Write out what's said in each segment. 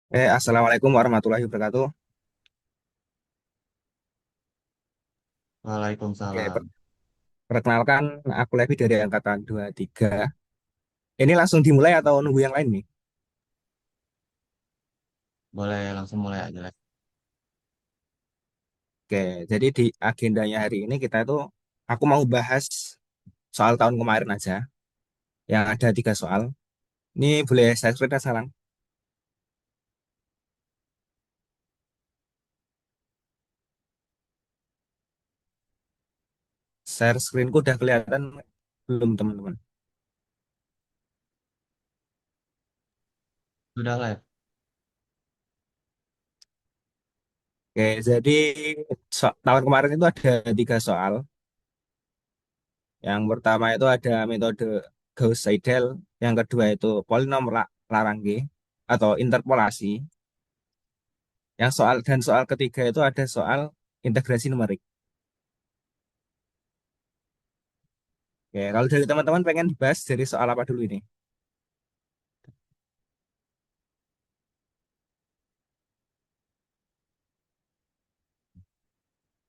Assalamualaikum warahmatullahi wabarakatuh. Oke, Waalaikumsalam. perkenalkan aku Levi dari angkatan 23. Ini langsung dimulai atau nunggu yang lain nih? Boleh langsung mulai aja, Les. Oke, jadi di agendanya hari ini aku mau bahas soal tahun kemarin aja, yang ada 3 soal. Ini boleh saya screen salang. Share screenku udah kelihatan belum teman-teman? Sudah, Les. Oke, jadi tahun kemarin itu ada 3 soal. Yang pertama itu ada metode Gauss-Seidel, yang kedua itu polinom Larange atau interpolasi. Soal ketiga itu ada soal integrasi numerik. Oke, kalau dari teman-teman pengen bahas dari soal apa dulu ini?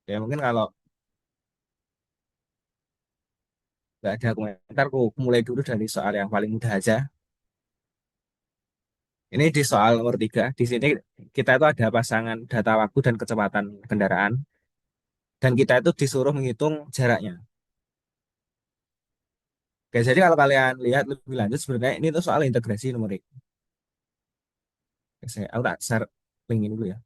Ya mungkin kalau nggak ada komentar, aku mulai dulu dari soal yang paling mudah aja. Ini di soal nomor 3. Di sini kita itu ada pasangan data waktu dan kecepatan kendaraan. Dan kita itu disuruh menghitung jaraknya. Oke, jadi kalau kalian lihat lebih lanjut, sebenarnya ini tuh soal integrasi numerik. Oke, aku tak share link ini dulu ya.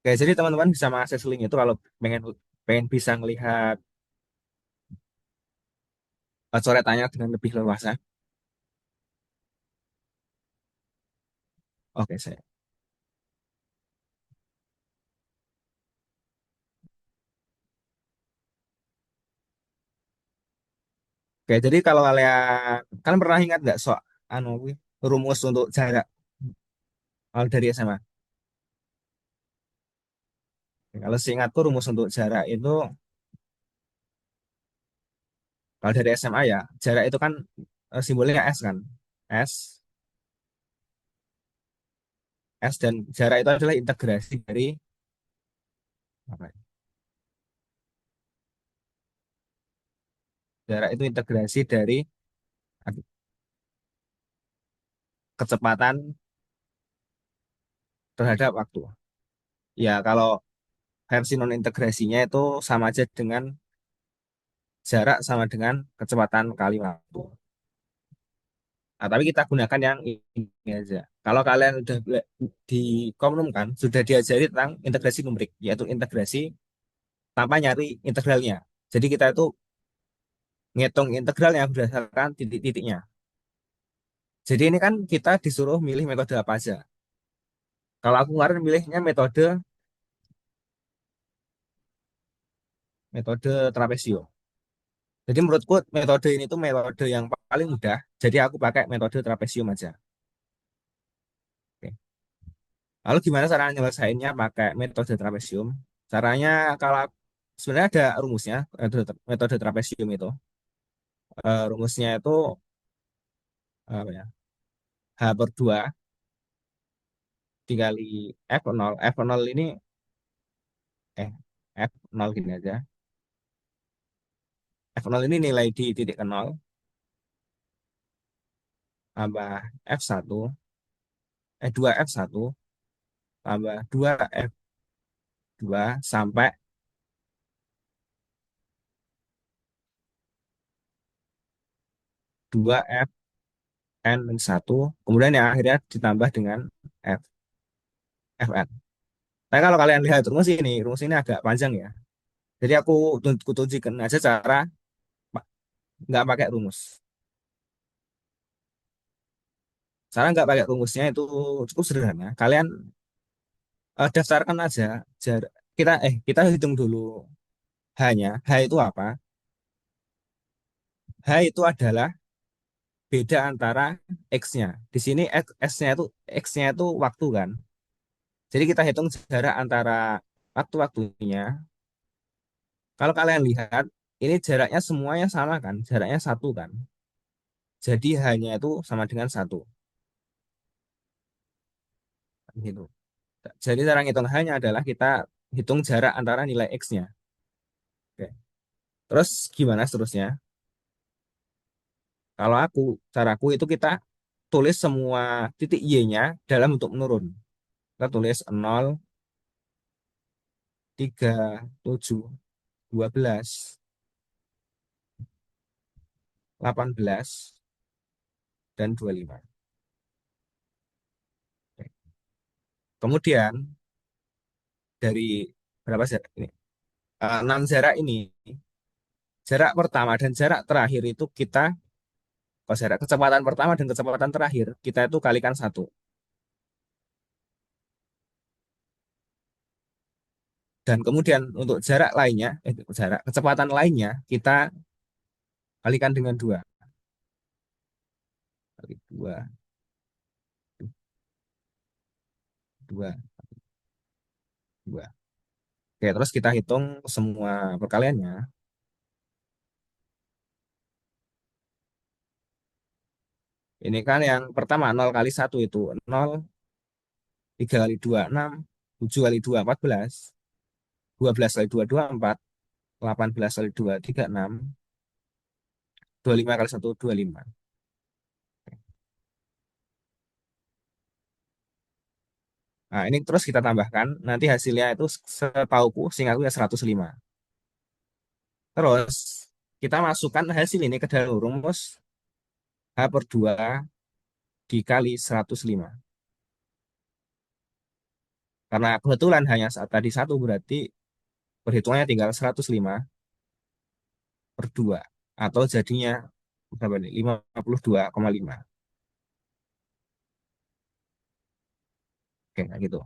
Oke, jadi teman-teman bisa mengakses link itu kalau pengen pengen bisa melihat coretannya dengan lebih leluasa. Oke, saya. Oke, jadi kalau kalian pernah ingat nggak anu wih, rumus untuk jarak kalau dari SMA? Oke, kalau seingatku rumus untuk jarak itu kalau dari SMA ya, jarak itu kan simbolnya S kan. S S dan jarak itu adalah integrasi dari apa ya? Jarak itu integrasi dari kecepatan terhadap waktu. Ya, kalau versi non integrasinya itu sama aja dengan jarak sama dengan kecepatan kali waktu. Nah, tapi kita gunakan yang ini aja. Kalau kalian udah di Komnum kan, sudah diajari tentang integrasi numerik, yaitu integrasi tanpa nyari integralnya. Jadi kita itu ngitung integralnya berdasarkan titik-titiknya. Jadi ini kan kita disuruh milih metode apa aja. Kalau aku kemarin milihnya metode trapezio. Jadi menurutku metode ini tuh metode yang paling mudah. Jadi aku pakai metode trapesium aja. Oke. Lalu gimana cara nyelesainnya pakai metode trapesium? Caranya kalau sebenarnya ada rumusnya metode trapesium itu. Rumusnya itu apa ya? H/2 dikali F0. F0 ini eh F0 gini aja. F0 ini nilai di titik ke 0 tambah F1 2F1 tambah 2F2 sampai 2Fn-1, kemudian yang akhirnya ditambah dengan F Fn. Nah, kalau kalian lihat rumus ini agak panjang ya. Jadi aku tunjukkan aja cara pa- nggak pakai rumus. Cara nggak pakai rumusnya itu cukup sederhana. Kalian daftarkan aja jar- kita hitung dulu H-nya. H itu apa? H itu adalah beda antara X-nya. Di sini X-nya itu waktu kan. Jadi kita hitung jarak antara waktu-waktunya, kalau kalian lihat, ini jaraknya semuanya sama kan? Jaraknya satu kan? Jadi hanya itu sama dengan satu. Gitu. Jadi cara ngitung hanya adalah kita hitung jarak antara nilai X-nya. Oke. Terus gimana seterusnya? Kalau caraku itu kita tulis semua titik Y-nya dalam bentuk menurun. Kita tulis 0, 3, 7, 12, 18, dan 25. Kemudian dari berapa jarak ini? 6 jarak ini, jarak pertama dan jarak terakhir itu kita, kalau jarak kecepatan pertama dan kecepatan terakhir, kita itu kalikan satu. Dan kemudian untuk jarak lainnya, jarak kecepatan lainnya, kita kalikan dengan dua. Kali dua, dua, dua. Oke, terus kita hitung semua perkaliannya. Ini kan yang pertama 0 kali 1 itu 0, 3 kali 2 6, 7 kali 2 14, 12 kali 2 24, 18 kali 2 36, 25 kali 1 25. Nah, ini terus kita tambahkan, nanti hasilnya itu setauku, seingatku ya 105. Terus kita masukkan hasil ini ke dalam rumus H/2 dikali 105. Karena kebetulan hanya saat tadi satu, berarti perhitungannya tinggal 105 per 2. Atau jadinya berapa nih? 52,5. Oke, kayak gitu.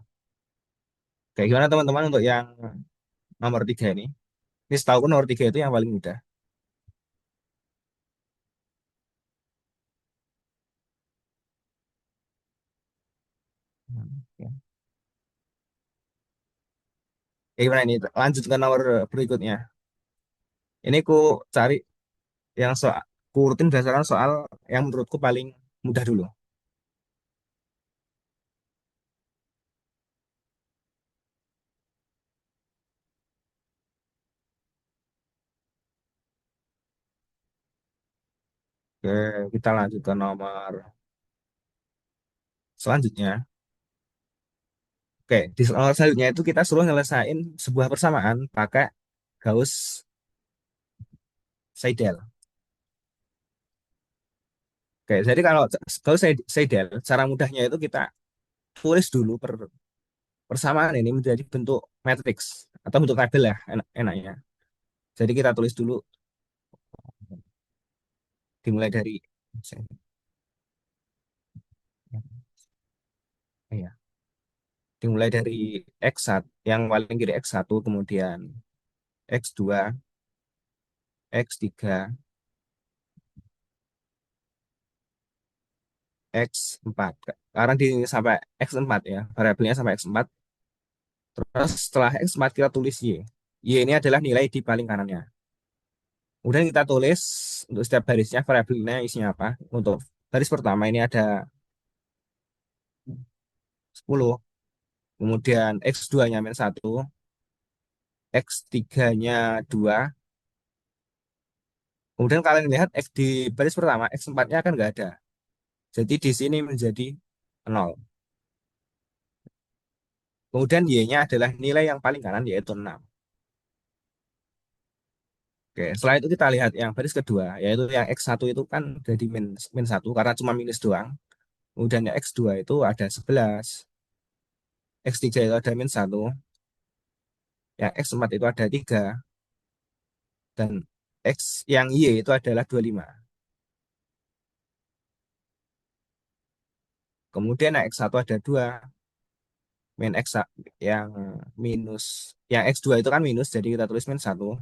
Oke, gimana teman-teman untuk yang nomor 3 ini? Ini setahu nomor 3 itu yang paling mudah. Oke. Oke, gimana ini? Lanjut ke nomor berikutnya. Ini ku cari yang soal, ku urutin berdasarkan soal yang menurutku paling mudah dulu. Oke, kita lanjut ke nomor selanjutnya. Oke, di soal selanjutnya itu kita suruh nyelesain sebuah persamaan pakai Gauss-Seidel. Oke, jadi kalau Gauss-Seidel, cara mudahnya itu kita tulis dulu persamaan ini menjadi bentuk matriks atau bentuk tabel ya enaknya. Jadi kita tulis dulu, dimulai dari, ya, dimulai dari X1, yang paling kiri X1, kemudian X2, X3, X4. Sekarang di sampai X4 ya, variabelnya sampai X4. Terus setelah X4 kita tulis Y. Y ini adalah nilai di paling kanannya. Kemudian kita tulis untuk setiap barisnya variabelnya isinya apa. Untuk baris pertama ini ada 10, kemudian X2-nya -1, X3-nya 2. Kemudian kalian lihat X di baris pertama, X4-nya kan nggak ada. Jadi di sini menjadi 0. Kemudian Y-nya adalah nilai yang paling kanan yaitu 6. Oke, setelah itu kita lihat yang baris kedua, yaitu yang X1 itu kan jadi min 1 karena cuma minus doang. Kemudian yang X2 itu ada 11, X3 itu ada -1, yang X4 itu ada 3, dan yang Y itu adalah 25. Kemudian yang X1 ada 2, min X yang yang X2 itu kan minus, jadi kita tulis -1.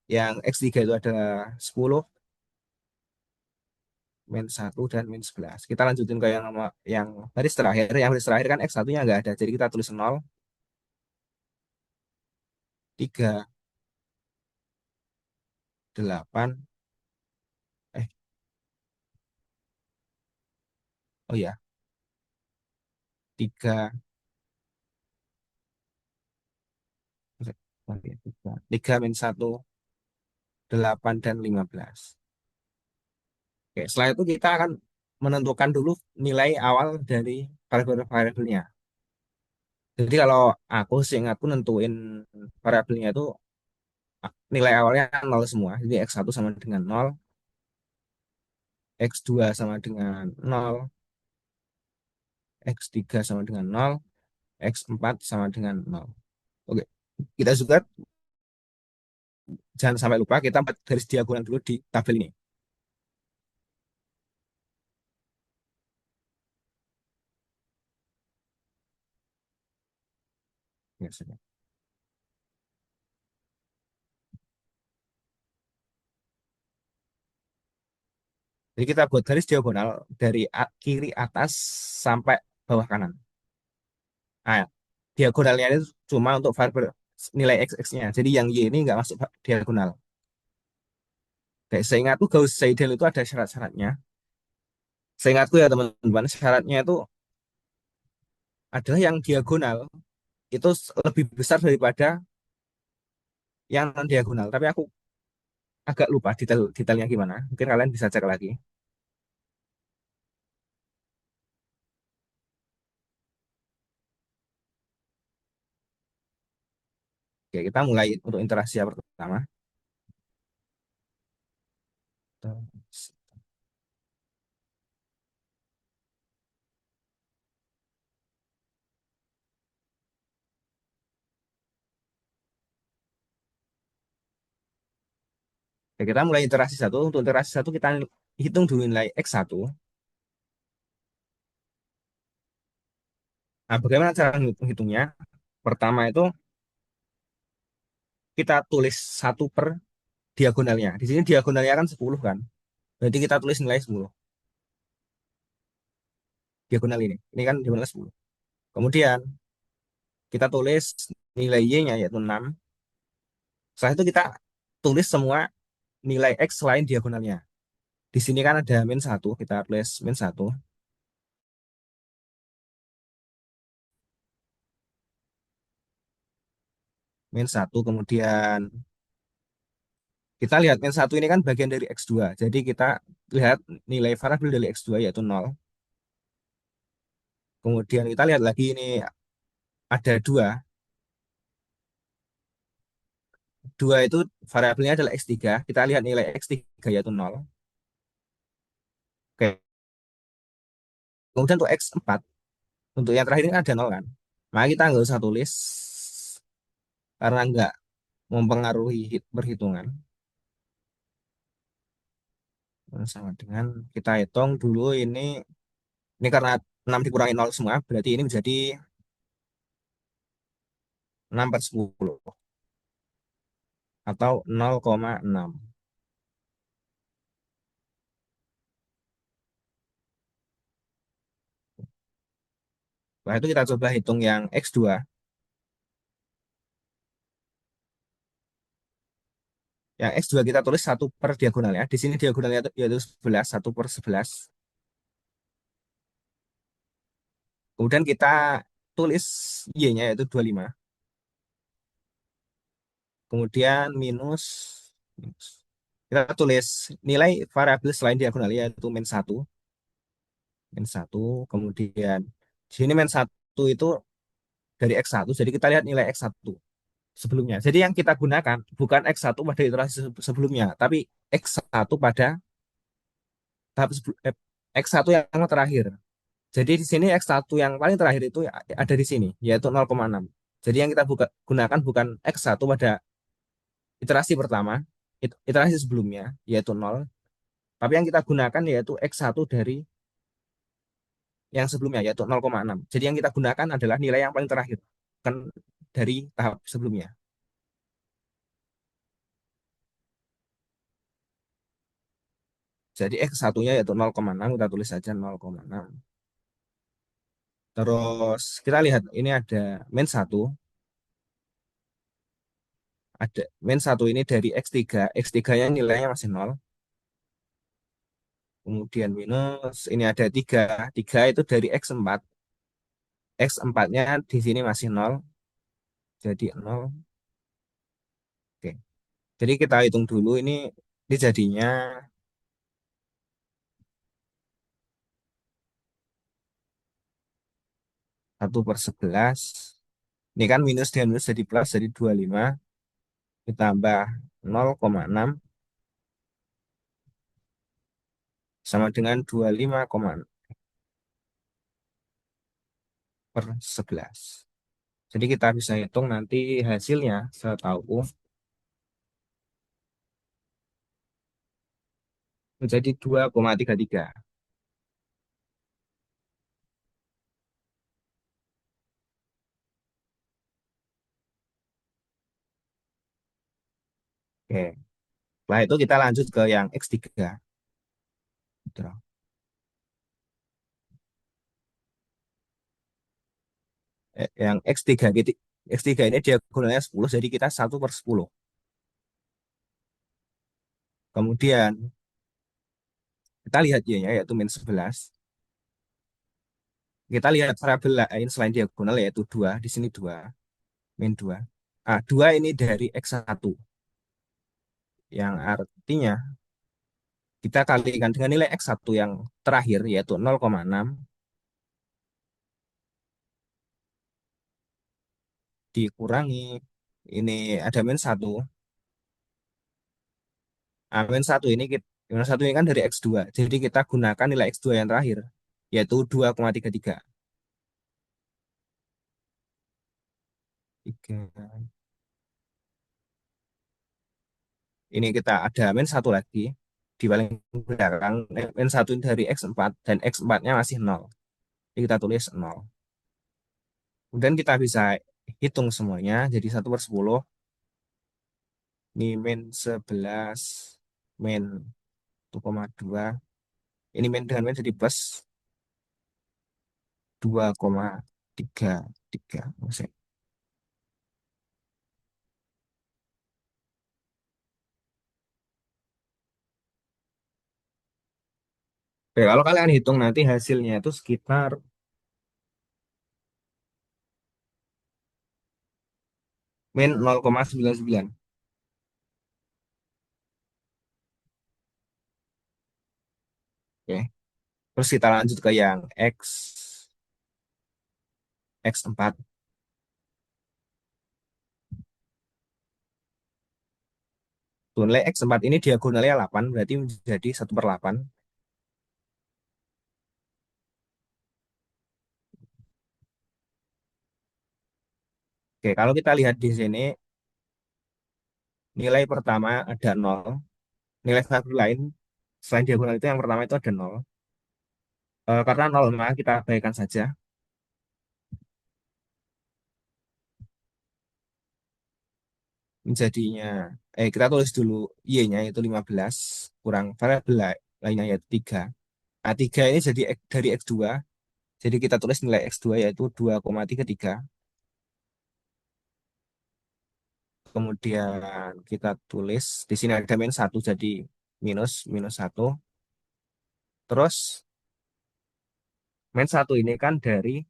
Yang X3 itu ada 10, -1, dan -11. Kita lanjutin ke yang baris terakhir. Yang baris terakhir kan X1-nya nggak ada, jadi kita tulis 0. tiga, delapan, eh, oh ya, tiga, tiga, tiga min satu, delapan dan 15. Oke, setelah itu kita akan menentukan dulu nilai awal dari variabel-variabelnya. Jadi kalau aku seingatku nentuin variabelnya itu nilai awalnya nol semua. Jadi X1 sama dengan nol, X2 sama dengan nol, X3 sama dengan nol, X4 sama dengan nol. Oke, kita juga jangan sampai lupa kita buat garis diagonal dulu di tabel ini. Ya, sudah. Jadi kita buat garis diagonal dari kiri atas sampai bawah kanan. Nah, diagonalnya itu cuma untuk variabel nilai x-nya. Jadi yang y ini nggak masuk diagonal. Kayak seingatku Gauss Seidel itu ada syarat-syaratnya. Seingatku ya teman-teman, syaratnya itu adalah yang diagonal itu lebih besar daripada yang non diagonal. Tapi aku agak lupa detailnya gimana. Mungkin kalian bisa cek lagi. Oke, kita mulai untuk interaksi yang pertama. Oke, kita mulai interaksi satu. Untuk interaksi satu kita hitung dulu nilai x1. Nah, bagaimana cara menghitungnya? Pertama itu kita tulis satu per diagonalnya. Di sini diagonalnya kan 10 kan. Berarti kita tulis nilai 10. Diagonal ini. Ini kan diagonal 10. Kemudian kita tulis nilai y-nya yaitu 6. Setelah itu kita tulis semua nilai x selain diagonalnya. Di sini kan ada min satu, kita tulis min satu, min satu, kemudian kita lihat min satu ini kan bagian dari x2. Jadi kita lihat nilai variabel dari x2 yaitu nol. Kemudian kita lihat lagi ini ada dua. Dua itu variabelnya adalah x3. Kita lihat nilai x3 yaitu nol. Oke. Kemudian untuk x4, untuk yang terakhir ini ada nol kan. Maka kita nggak usah tulis karena nggak mempengaruhi perhitungan. Sama dengan kita hitung dulu ini karena 6 dikurangi nol semua, berarti ini menjadi 6 per 10 atau 0,6. Setelah itu kita coba hitung yang X2. Yang X2 kita tulis satu per diagonalnya. Di sini diagonalnya yaitu 11, 1/11. Kemudian kita tulis Y-nya yaitu 25. Kemudian minus. Kita tulis nilai variabel selain diagonalnya yaitu min satu. Min satu. Kemudian di sini min satu itu dari X1. Jadi kita lihat nilai X1 sebelumnya. Jadi yang kita gunakan bukan X1 pada iterasi sebelumnya, tapi X1 pada tahap X1 yang terakhir. Jadi di sini X1 yang paling terakhir itu ada di sini, yaitu 0,6. Jadi yang kita gunakan bukan X1 pada iterasi pertama, iterasi sebelumnya, yaitu 0. Tapi yang kita gunakan yaitu X1 dari yang sebelumnya, yaitu 0,6. Jadi yang kita gunakan adalah nilai yang paling terakhir, bukan dari tahap sebelumnya. Jadi X1-nya yaitu 0,6, kita tulis saja 0,6. Terus kita lihat ini ada min satu. Ada min satu ini dari X3, X3-nya nilainya masih nol. Kemudian minus, ini ada 3, 3 itu dari X4, X4-nya di sini masih nol, jadi nol. Oke. Jadi kita hitung dulu ini jadinya 1/11. Ini kan minus dengan minus jadi plus, jadi 25. Ditambah 0,6 sama dengan 25, per 11. Jadi kita bisa hitung nanti hasilnya, setahu menjadi 2,33. Oke. Setelah itu kita lanjut ke yang X3. Gitu. Yang X3 gitu. X3 ini diagonalnya 10, jadi kita 1/10. Kemudian kita lihat y-nya yaitu min 11. Kita lihat variabel lain selain diagonal yaitu 2. Di sini 2, min 2. 2 ini dari X1. Yang artinya kita kalikan dengan nilai X1 yang terakhir yaitu 0,6 dikurangi ini ada min 1. Min 1 ini min 1 ini kan dari X2. Jadi kita gunakan nilai X2 yang terakhir yaitu 2,33. 3. Ini kita ada min 1 lagi di paling belakang. Min 1 ini dari X4 dan X4-nya masih nol. Jadi kita tulis nol. Kemudian kita bisa hitung semuanya jadi 1/10. Ini min 11, min 1,2. Ini min dengan min jadi plus 2,33. Oke, kalau kalian hitung nanti hasilnya itu sekitar min 0,99. Oke. Terus kita lanjut ke yang X4. Tuh, nilai X4 ini diagonalnya 8, berarti menjadi 1/8. Oke, kalau kita lihat di sini, nilai pertama ada nol. Nilai variabel lain selain diagonal itu yang pertama itu ada nol. Karena nol maka kita abaikan saja. Menjadinya, kita tulis dulu Y-nya itu 15 kurang variabel lainnya yaitu 3. Nah, 3 ini jadi dari X2. Jadi kita tulis nilai X2 yaitu 2,33. Kemudian kita tulis di sini ada min 1 jadi minus minus 1. Terus min 1 ini kan dari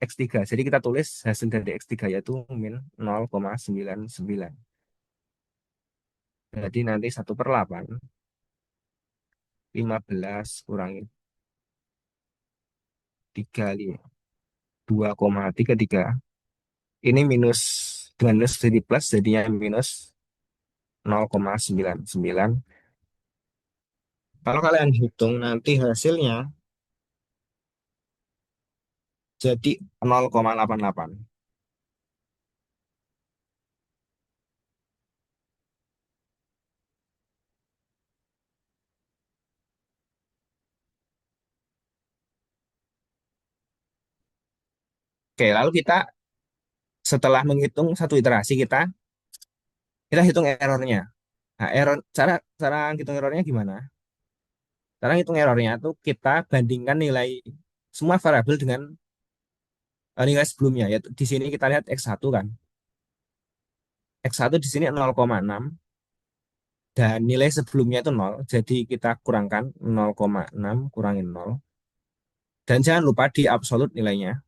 X3. Jadi kita tulis hasil dari X3 yaitu min 0,99. Jadi nanti 1/8, 15 kurangi 3, 2,33. Ini minus, dengan minus jadi plus, jadinya minus 0,99. Kalau kalian hitung nanti hasilnya jadi 0,88. Oke, lalu kita setelah menghitung satu iterasi kita hitung errornya. Nah, cara cara hitung errornya gimana? Cara hitung errornya tuh kita bandingkan nilai semua variabel dengan nilai sebelumnya. Ya, di sini kita lihat X1 kan. X1 di sini 0,6 dan nilai sebelumnya itu nol. Jadi kita kurangkan 0,6 kurangi nol. Dan jangan lupa di absolut nilainya.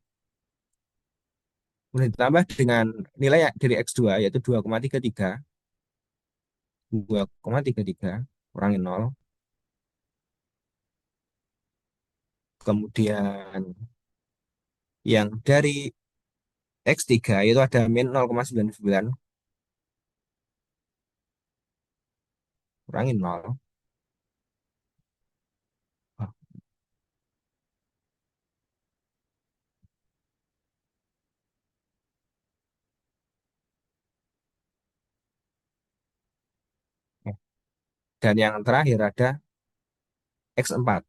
Kemudian ditambah dengan nilai dari X2 yaitu 2,33. 2,33 kurangi nol. Kemudian yang dari X3 itu ada min 0,99 kurangi nol. Dan yang terakhir ada X4.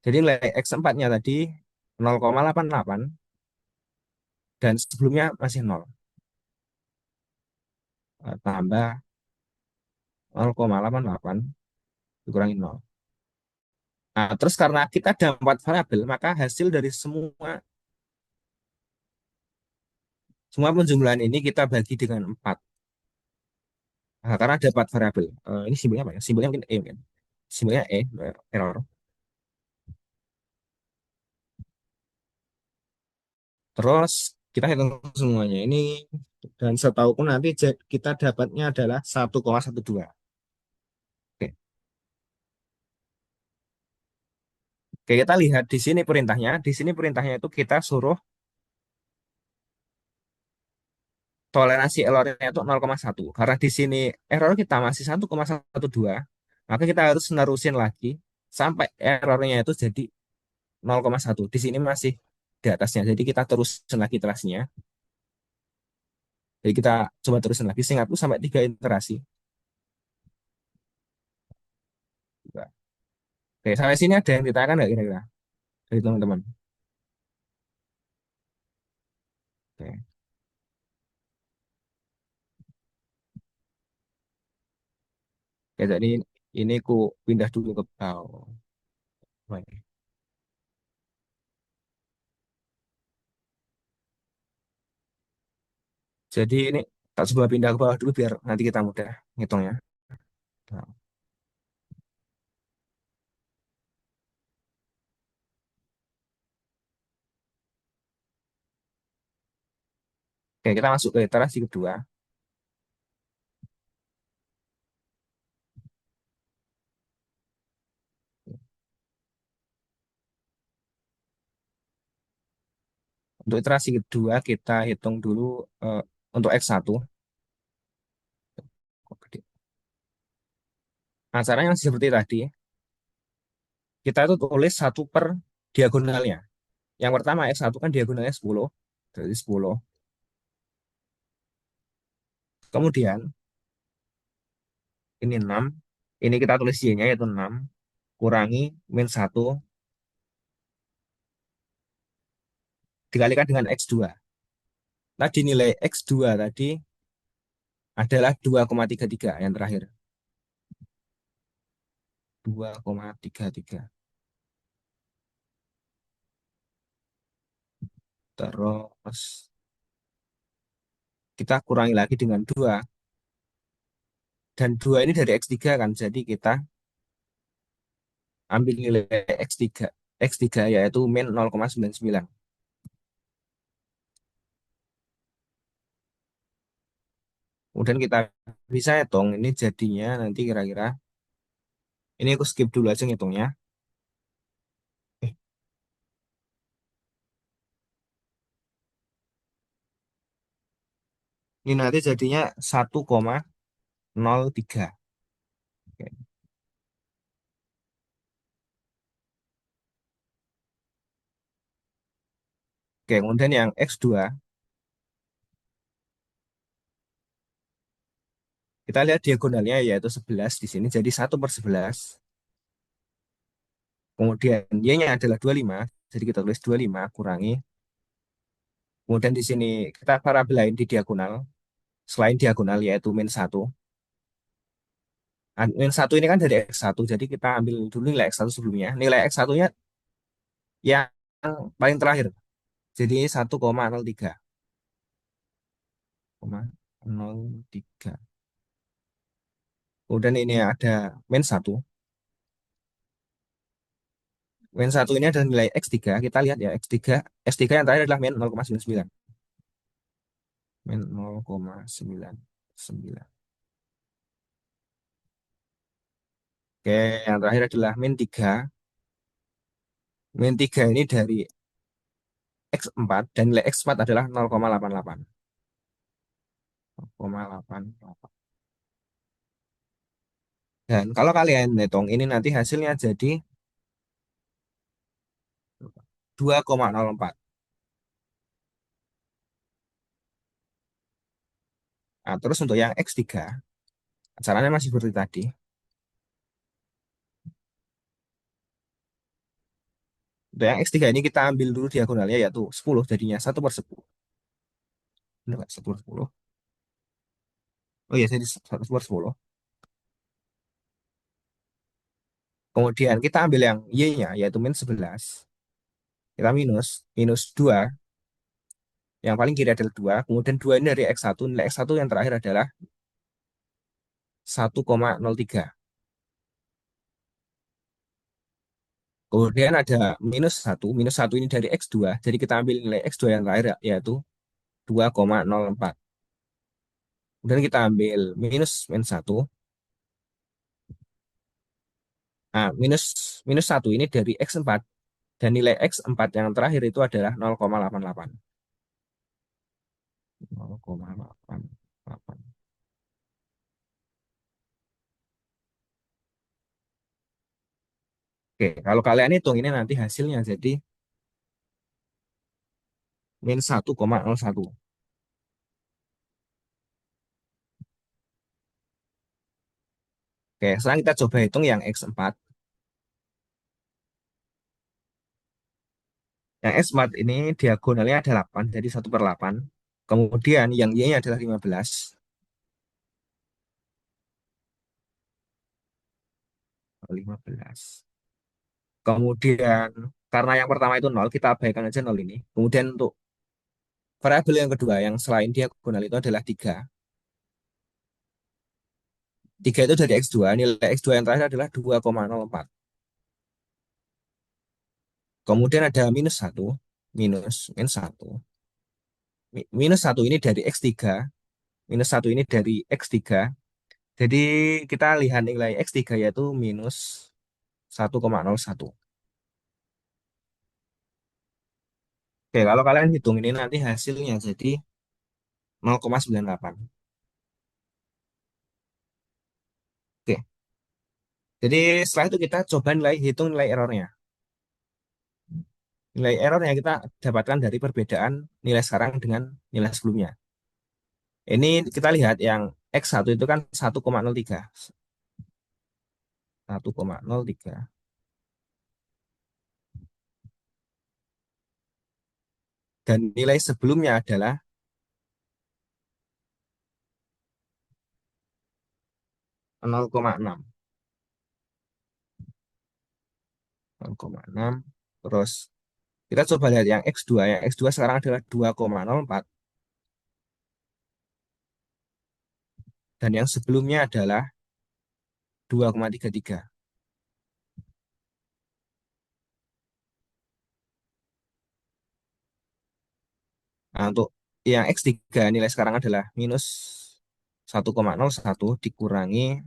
Jadi nilai X4-nya tadi 0,88 dan sebelumnya masih nol. Tambah 0,88 dikurangi nol. Nah, terus karena kita ada 4 variabel, maka hasil dari semua penjumlahan ini kita bagi dengan 4. Nah, karena ada 4 variabel. Ini simbolnya apa ya? Simbolnya mungkin E mungkin. Simbolnya E, error. Terus kita hitung semuanya ini dan setauku nanti kita dapatnya adalah 1,12. Oke. Oke, kita lihat di sini perintahnya. Di sini perintahnya itu kita suruh toleransi errornya itu 0,1. Karena di sini error kita masih 1,12, maka kita harus nerusin lagi sampai errornya itu jadi 0,1. Di sini masih di atasnya. Jadi kita terusin lagi iterasinya. Jadi kita coba terusin lagi singkatku sampai 3 iterasi. Oke, sampai sini ada yang ditanyakan nggak kira-kira dari teman-teman? Oke. Oke, jadi ini ku pindah dulu ke bawah. Baik. Jadi ini tak coba pindah ke bawah dulu biar nanti kita mudah ngitungnya. Nah, oke, kita masuk ke iterasi kedua. Untuk iterasi kedua kita hitung dulu untuk X1. Nah, caranya seperti tadi, kita itu tulis satu per diagonalnya. Yang pertama X1 kan diagonalnya 10, jadi 10. Kemudian ini 6, ini kita tulis Y-nya yaitu 6, kurangi min 1, dikalikan dengan X2. Tadi nilai X2 tadi adalah 2,33 yang terakhir. 2,33. Terus kita kurangi lagi dengan 2. Dan 2 ini dari X3 kan, jadi kita ambil nilai X3. X3 yaitu min 0,99. Kemudian kita bisa hitung ini jadinya nanti kira-kira. Ini aku skip dulu aja ngitungnya. Eh, Ini nanti jadinya 1,03. Oke, kemudian yang X2, kita lihat diagonalnya yaitu 11 di sini, jadi 1/11. Kemudian Y-nya adalah 25, jadi kita tulis 25 kurangi. Kemudian di sini kita parabolain di diagonal, selain diagonal yaitu min 1. Min 1 ini kan dari X1, jadi kita ambil dulu nilai X1 sebelumnya. Nilai X1-nya yang paling terakhir, jadi 1,03. 0,3. Kemudian ini ada min satu. Min satu ini adalah nilai X3. Kita lihat ya, X3 yang terakhir adalah min 0,99. Min 0,99. Oke, yang terakhir adalah min 3. Min 3 ini dari X4 dan nilai X4 adalah 0,88. 0,88. Dan kalau kalian hitung ini nanti hasilnya jadi 2,04. Nah, terus untuk yang X3, caranya masih seperti tadi. Untuk yang X3 ini kita ambil dulu diagonalnya yaitu 10, jadinya 1/10. Benar nggak? 1/10. Oh iya, jadi 1/10. Kemudian kita ambil yang Y-nya yaitu min 11. Kita minus 2. Yang paling kiri adalah 2. Kemudian 2 ini dari X1. Nilai X1 yang terakhir adalah 1,03. Kemudian ada minus 1. Minus 1 ini dari X2. Jadi kita ambil nilai X2 yang terakhir yaitu 2,04. Kemudian kita ambil minus min 1. Nah, minus minus 1 ini dari X4. Dan nilai X4 yang terakhir itu adalah 0,88. 0,88. Oke, kalau kalian hitung ini nanti hasilnya jadi min 1,01. Oke, sekarang kita coba hitung yang X4. Yang X4 ini diagonalnya ada 8, jadi 1/8. Kemudian yang Y-nya adalah 15. 15. Kemudian karena yang pertama itu 0, kita abaikan aja 0 ini. Kemudian untuk variabel yang kedua yang selain diagonal itu adalah 3. 3 itu dari X2, nilai X2 yang terakhir adalah 2,04. Kemudian ada minus 1, min 1. Minus 1 ini dari X3, minus 1 ini dari X3. Jadi kita lihat nilai X3 yaitu minus 1,01. Oke, kalau kalian hitung ini nanti hasilnya jadi 0,98. Oke, jadi setelah itu kita coba hitung nilai errornya. Nilai error yang kita dapatkan dari perbedaan nilai sekarang dengan nilai sebelumnya. Ini kita lihat yang X1 itu kan 1,03. 1,03. Dan nilai sebelumnya adalah 0,6. 0,6. Terus kita coba lihat yang X2. Yang X2 sekarang adalah 2,04. Dan yang sebelumnya adalah 2,33. Nah, untuk yang X3 nilai sekarang adalah minus 1,01 dikurangi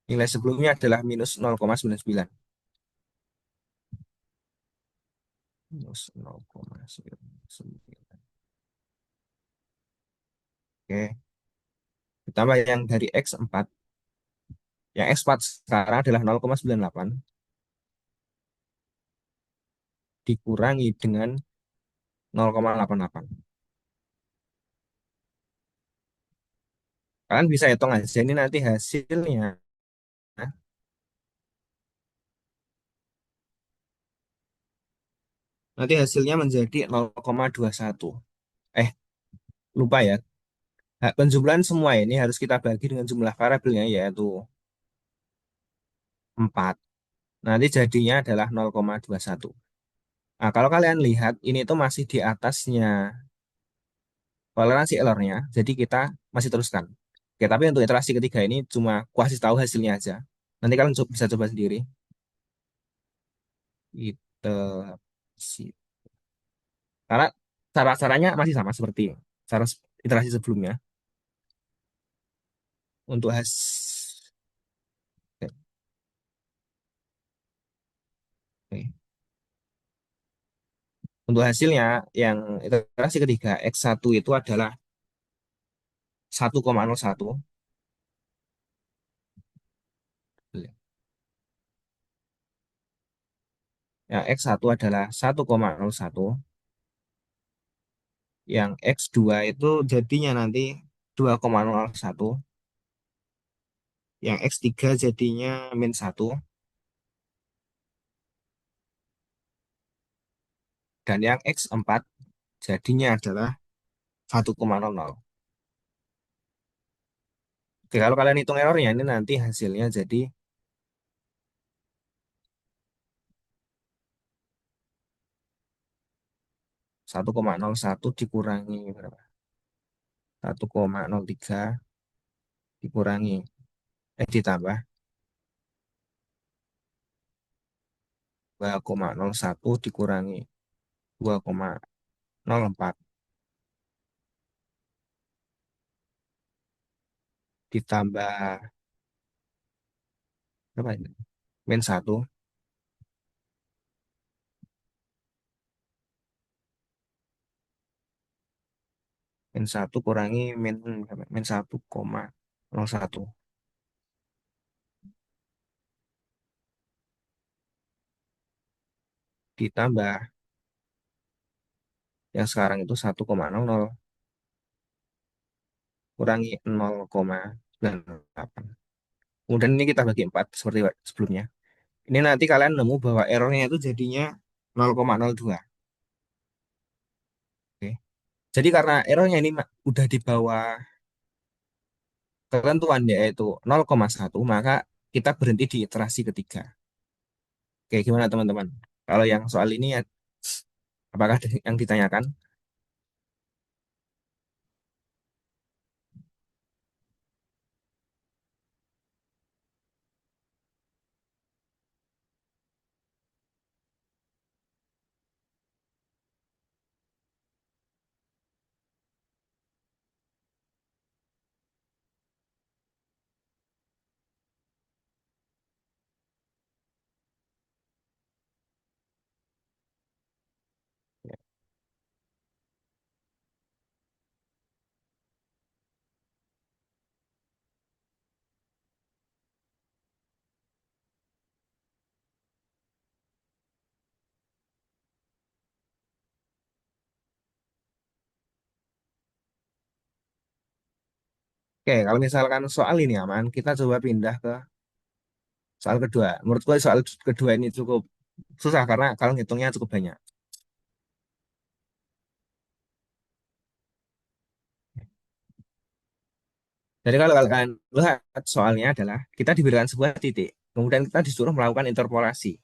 nilai sebelumnya adalah minus 0,99. Minus 0,99. Oke, ditambah yang dari X4. Yang X4 sekarang adalah 0,98 dikurangi dengan 0,88. Kalian bisa hitung aja ini nanti hasilnya. Nanti hasilnya menjadi 0,21. Eh, lupa ya. Penjumlahan semua ini harus kita bagi dengan jumlah variabelnya yaitu 4. Nanti jadinya adalah 0,21. Nah, kalau kalian lihat ini tuh masih di atasnya toleransi errornya, jadi kita masih teruskan. Oke, tapi untuk iterasi ketiga ini cuma aku kasih tahu hasilnya aja. Nanti kalian bisa coba sendiri. Itu sih. Karena cara-caranya masih sama seperti cara iterasi sebelumnya. Untuk oke. Untuk hasilnya yang iterasi ketiga X1 itu adalah 1,01. Yang X1 adalah 1,01. Yang X2 itu jadinya nanti 2,01. Yang X3 jadinya -1. Dan yang X4 jadinya adalah 1,00. Oke, kalau kalian hitung errornya ini nanti hasilnya jadi 1,01 dikurangi berapa? 1,03 dikurangi ditambah 2,01 dikurangi 2,04 ditambah berapa ini? -1 -1 kurangi -1,01 ditambah yang sekarang itu 1,00 kurangi 0,98. Kemudian ini kita bagi 4 seperti sebelumnya. Ini nanti kalian nemu bahwa errornya itu jadinya 0,02. Oke. Jadi karena errornya ini udah di bawah ketentuan yaitu 0,1, maka kita berhenti di iterasi ketiga. Oke, gimana teman-teman? Kalau yang soal ini apakah ada yang ditanyakan? Oke, kalau misalkan soal ini aman, kita coba pindah ke soal kedua. Menurut gue soal kedua ini cukup susah karena kalau ngitungnya cukup banyak. Jadi kalau kalian lihat soalnya adalah kita diberikan sebuah titik, kemudian kita disuruh melakukan interpolasi.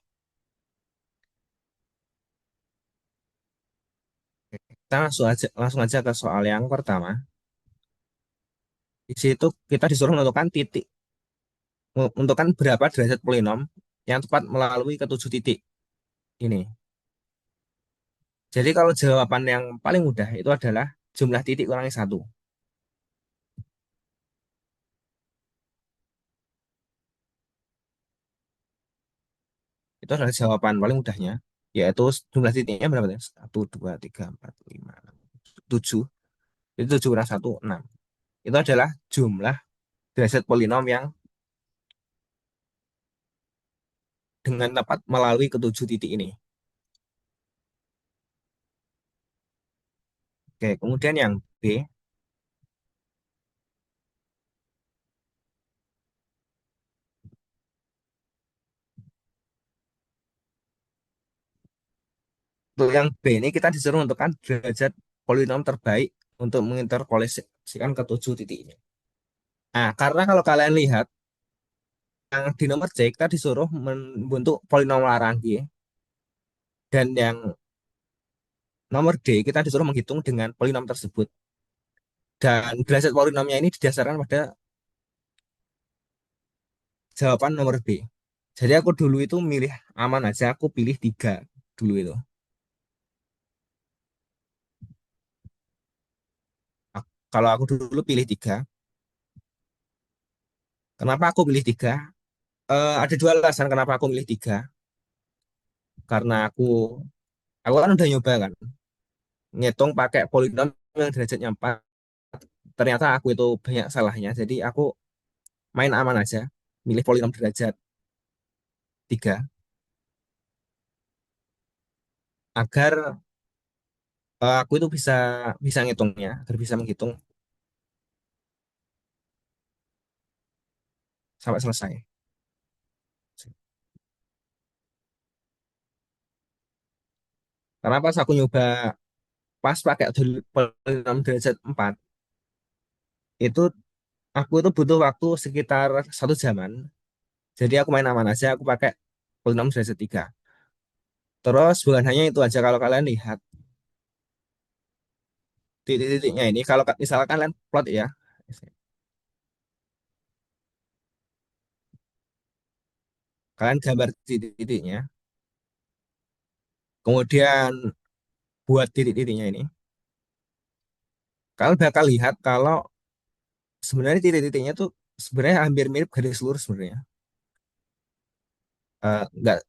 Kita langsung aja ke soal yang pertama. Di situ kita disuruh menentukan titik, menentukan berapa derajat polinom yang tepat melalui ketujuh titik ini. Jadi kalau jawaban yang paling mudah itu adalah jumlah titik kurangi satu. Itu adalah jawaban paling mudahnya, yaitu jumlah titiknya berapa ya? 1, 2, 3, 4, 5, 6, 7. Itu 7 kurang 1, 6. Itu adalah jumlah derajat polinom yang dengan tepat melalui ketujuh titik ini. Oke, kemudian yang B, untuk yang B ini kita disuruh menentukan derajat polinom terbaik untuk menginterpolasikan ketujuh titik ini. Nah, karena kalau kalian lihat yang di nomor C kita disuruh membentuk polinom Lagrange dan yang nomor D kita disuruh menghitung dengan polinom tersebut. Dan derajat polinomnya ini didasarkan pada jawaban nomor B. Jadi aku dulu itu milih aman aja, aku pilih 3 dulu itu. Kalau aku dulu pilih 3, kenapa aku pilih 3? Ada dua alasan kenapa aku milih 3. Karena aku kan udah nyoba kan, ngitung pakai polinom yang derajatnya 4. Ternyata aku itu banyak salahnya. Jadi aku main aman aja, milih polinom derajat 3 agar aku itu bisa bisa ngitungnya, agar bisa menghitung sampai selesai. Karena pas aku nyoba pas pakai polinom derajat 4 itu aku itu butuh waktu sekitar 1 jaman. Jadi aku main aman aja, aku pakai polinom derajat 3. Terus bukan hanya itu aja, kalau kalian lihat titik-titiknya ini, kalau misalkan kalian plot ya, kalian gambar titik-titiknya, kemudian buat titik-titiknya ini, kalian bakal lihat kalau sebenarnya titik-titiknya tuh sebenarnya hampir mirip garis lurus sebenarnya. Nggak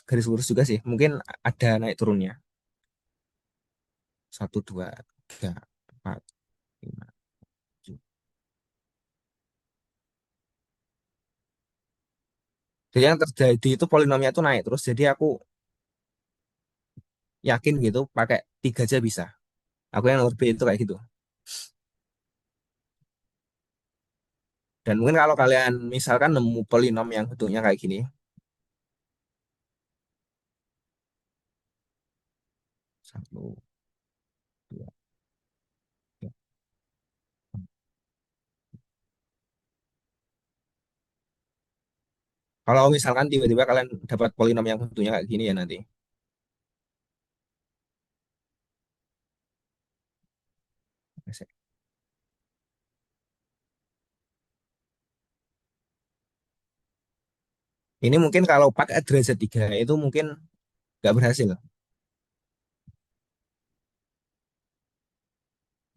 garis lurus juga sih, mungkin ada naik turunnya. 1, 2, 3, 4, 5, 6, 7. Jadi yang terjadi itu polinomnya tuh naik terus. Jadi aku yakin gitu pakai 3 aja bisa. Aku yang nomor B itu kayak gitu. Dan mungkin kalau kalian misalkan nemu polinom yang bentuknya kayak gini, 1, 2, 3. Kalau misalkan tiba-tiba kalian dapat polinom yang bentuknya kayak gini ya nanti. Ini mungkin kalau pakai derajat 3 itu mungkin nggak berhasil.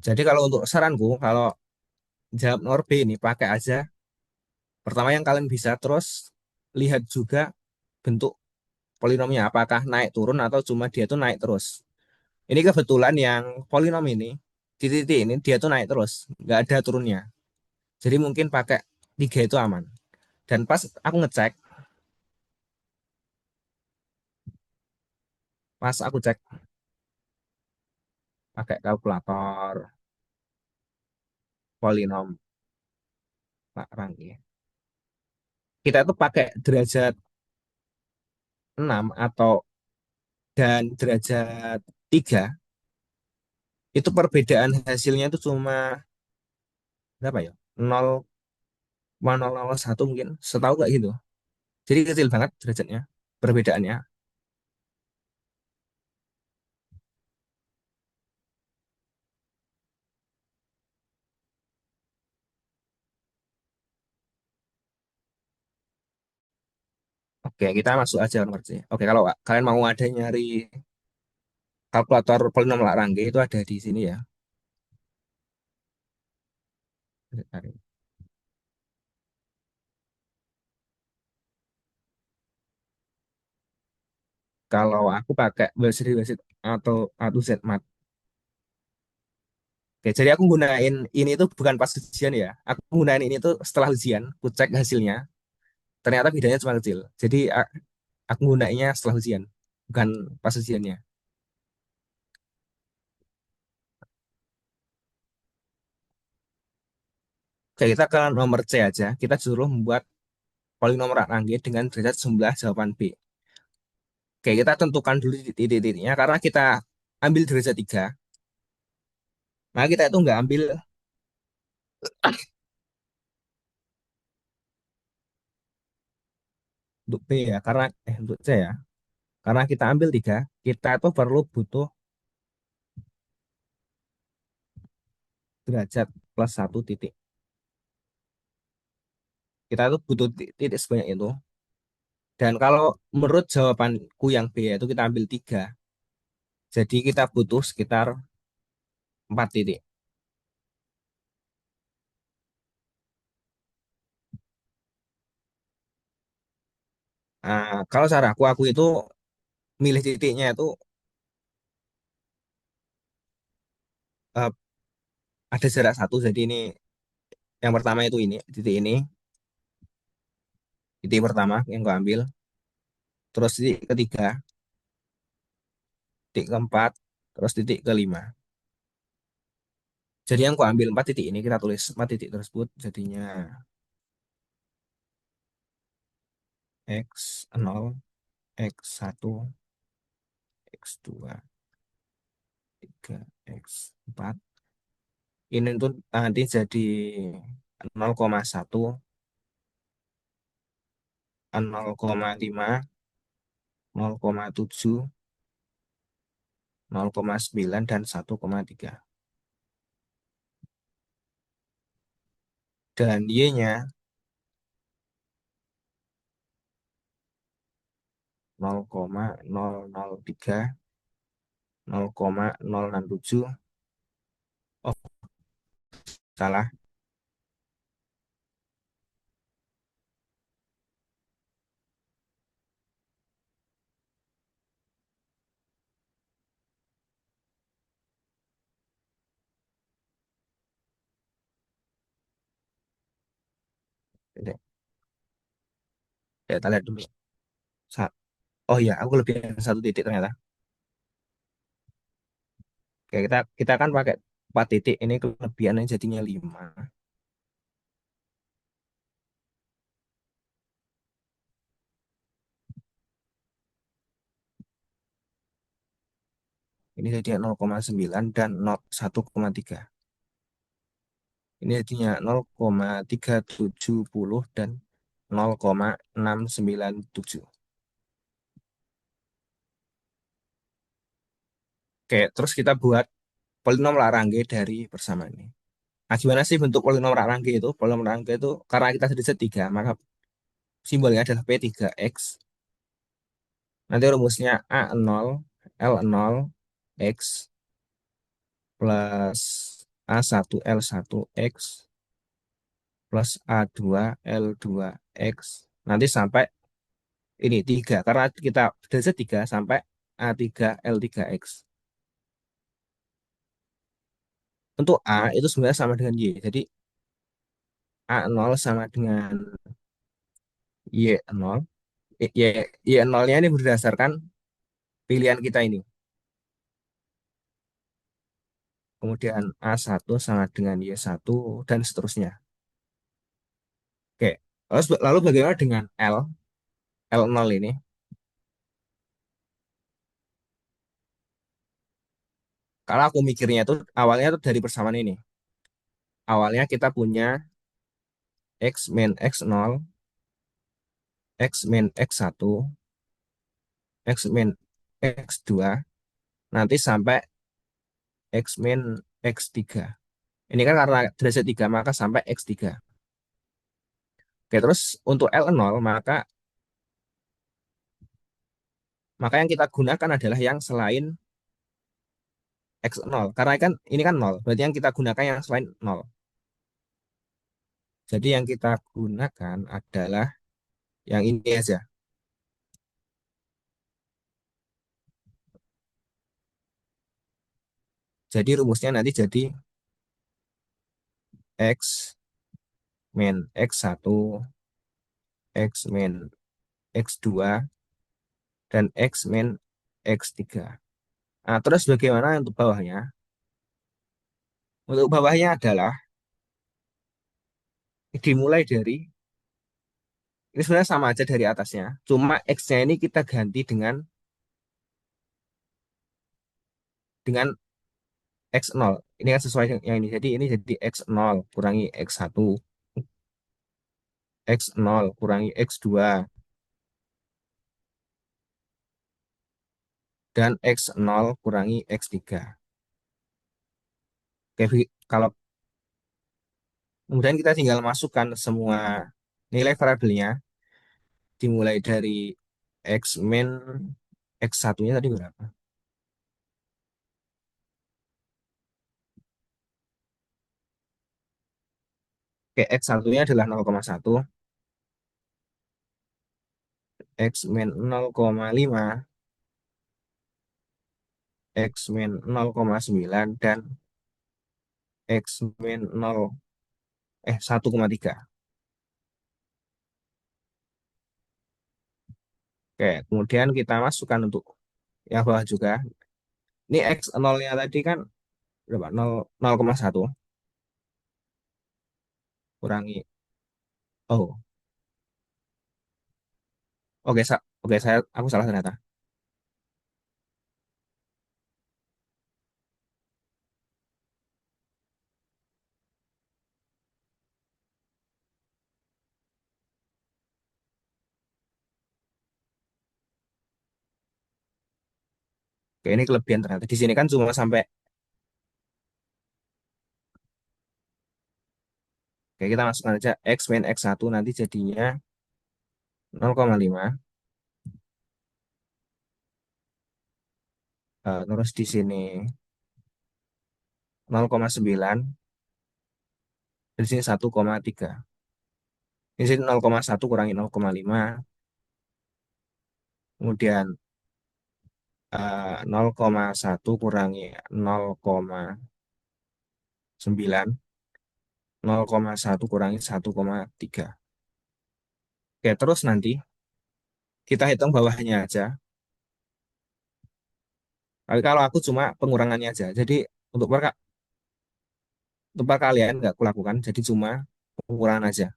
Jadi kalau untuk saranku, kalau jawab nomor B ini pakai aja. Pertama yang kalian bisa, terus lihat juga bentuk polinomnya. Apakah naik turun atau cuma dia tuh naik terus. Ini kebetulan yang polinom ini, titik-titik ini dia tuh naik terus. Nggak ada turunnya. Jadi mungkin pakai 3 itu aman. Dan pas aku cek pakai kalkulator polinom Rangge. Kita itu pakai derajat 6 atau dan derajat 3 itu perbedaan hasilnya itu cuma berapa ya? 0,001 mungkin. Setahu nggak gitu. Jadi kecil banget derajatnya perbedaannya. Oke, kita masuk aja nomor C. Oke, kalau kalian mau ada nyari kalkulator polinom Lagrange itu ada di sini ya. Kalau aku pakai Basis atau ZMath. Oke, jadi aku gunain ini tuh bukan pas ujian ya. Aku gunain ini tuh setelah ujian, aku cek hasilnya. Ternyata bedanya cuma kecil. Jadi aku gunainnya setelah ujian, bukan pas ujiannya. Oke, kita ke nomor C aja. Kita suruh membuat polinom Lagrange dengan derajat jumlah jawaban B. Oke, kita tentukan dulu titik-titiknya karena kita ambil derajat 3. Maka kita itu nggak ambil untuk B ya, karena untuk C ya. Karena kita ambil 3, kita itu perlu butuh derajat plus satu titik. Kita tuh butuh titik sebanyak itu. Dan kalau menurut jawabanku yang B itu kita ambil 3. Jadi kita butuh sekitar 4 titik. Nah, kalau cara aku itu milih titiknya itu eh, ada jarak satu. Jadi ini yang pertama itu ini, titik ini, titik pertama yang gue ambil. Terus titik ketiga, titik keempat, terus titik kelima. Jadi yang gue ambil 4 titik ini kita tulis 4 titik tersebut jadinya X0, X1, X2, 3, X4. Ini tuh nanti jadi 0,1, 0,5, 0,7, 0,9, dan 1,3. Dan Y-nya 0,003, 0,067. Oh, salah. Ya, kita lihat dulu. Sa- Oh iya, aku lebihan satu titik ternyata. Oke, kita kan pakai 4 titik. Ini kelebihannya jadinya 5. Ini jadinya 0,9 dan 1,3. Ini jadinya 0,370 dan 0,697. Oke, terus kita buat polinom Lagrange dari persamaan ini. Nah, gimana sih bentuk polinom Lagrange itu? Polinom Lagrange itu karena kita sudah tiga, maka simbolnya adalah P3X. Nanti rumusnya A0, L0, X plus A1, L1, X plus A2, L2, X. Nanti sampai ini 3. Karena kita sudah 3 sampai A3, L3, X. Untuk A itu sebenarnya sama dengan Y. Jadi A0 sama dengan Y0. Y0-nya ini berdasarkan pilihan kita ini. Kemudian A1 sama dengan Y1 dan seterusnya. Oke. Lalu bagaimana dengan L? L0 ini. Kalau aku mikirnya itu awalnya tuh dari persamaan ini. Awalnya kita punya X min X0, X min X1, X min X2, nanti sampai X min X3. Ini kan karena derajat 3 maka sampai X3. Oke, terus untuk L0 maka yang kita gunakan adalah yang selain X0. Karena kan ini kan 0, berarti yang kita gunakan yang selain 0. Jadi yang kita gunakan adalah yang ini aja. Jadi rumusnya nanti jadi X min X1, X min X2, dan X min X3. Nah, terus bagaimana untuk bawahnya? Untuk bawahnya adalah dimulai dari, ini sebenarnya sama aja dari atasnya. Cuma X-nya ini kita ganti dengan X0. Ini kan sesuai dengan yang ini. Jadi ini jadi X0 kurangi X1, X0 kurangi X2, dan X0 kurangi X3. Oke, kalau Kemudian kita tinggal masukkan semua nilai variabelnya, dimulai dari X min X satunya tadi berapa? Oke, X satunya adalah 0,1, X min 0,5, X min 0,9, dan X min 1,3. Oke, kemudian kita masukkan untuk yang bawah juga. Ini X nolnya tadi kan berapa? 0,1 kurangi. Oh, oke, oke, aku salah ternyata. Oke, ini kelebihan ternyata. Di sini kan cuma sampai, oke, kita masukkan aja X min X1 nanti jadinya 0,5. Terus di sini 0,9, di sini 1,3. Di sini 0,1 kurangi 0,5, kemudian 0,1 kurangi 0,9, 0,1 kurangi 1,3. Oke, terus nanti kita hitung bawahnya aja. Tapi kalau aku cuma pengurangannya aja. Jadi untuk untuk perkalian nggak kulakukan, jadi cuma pengurangan aja.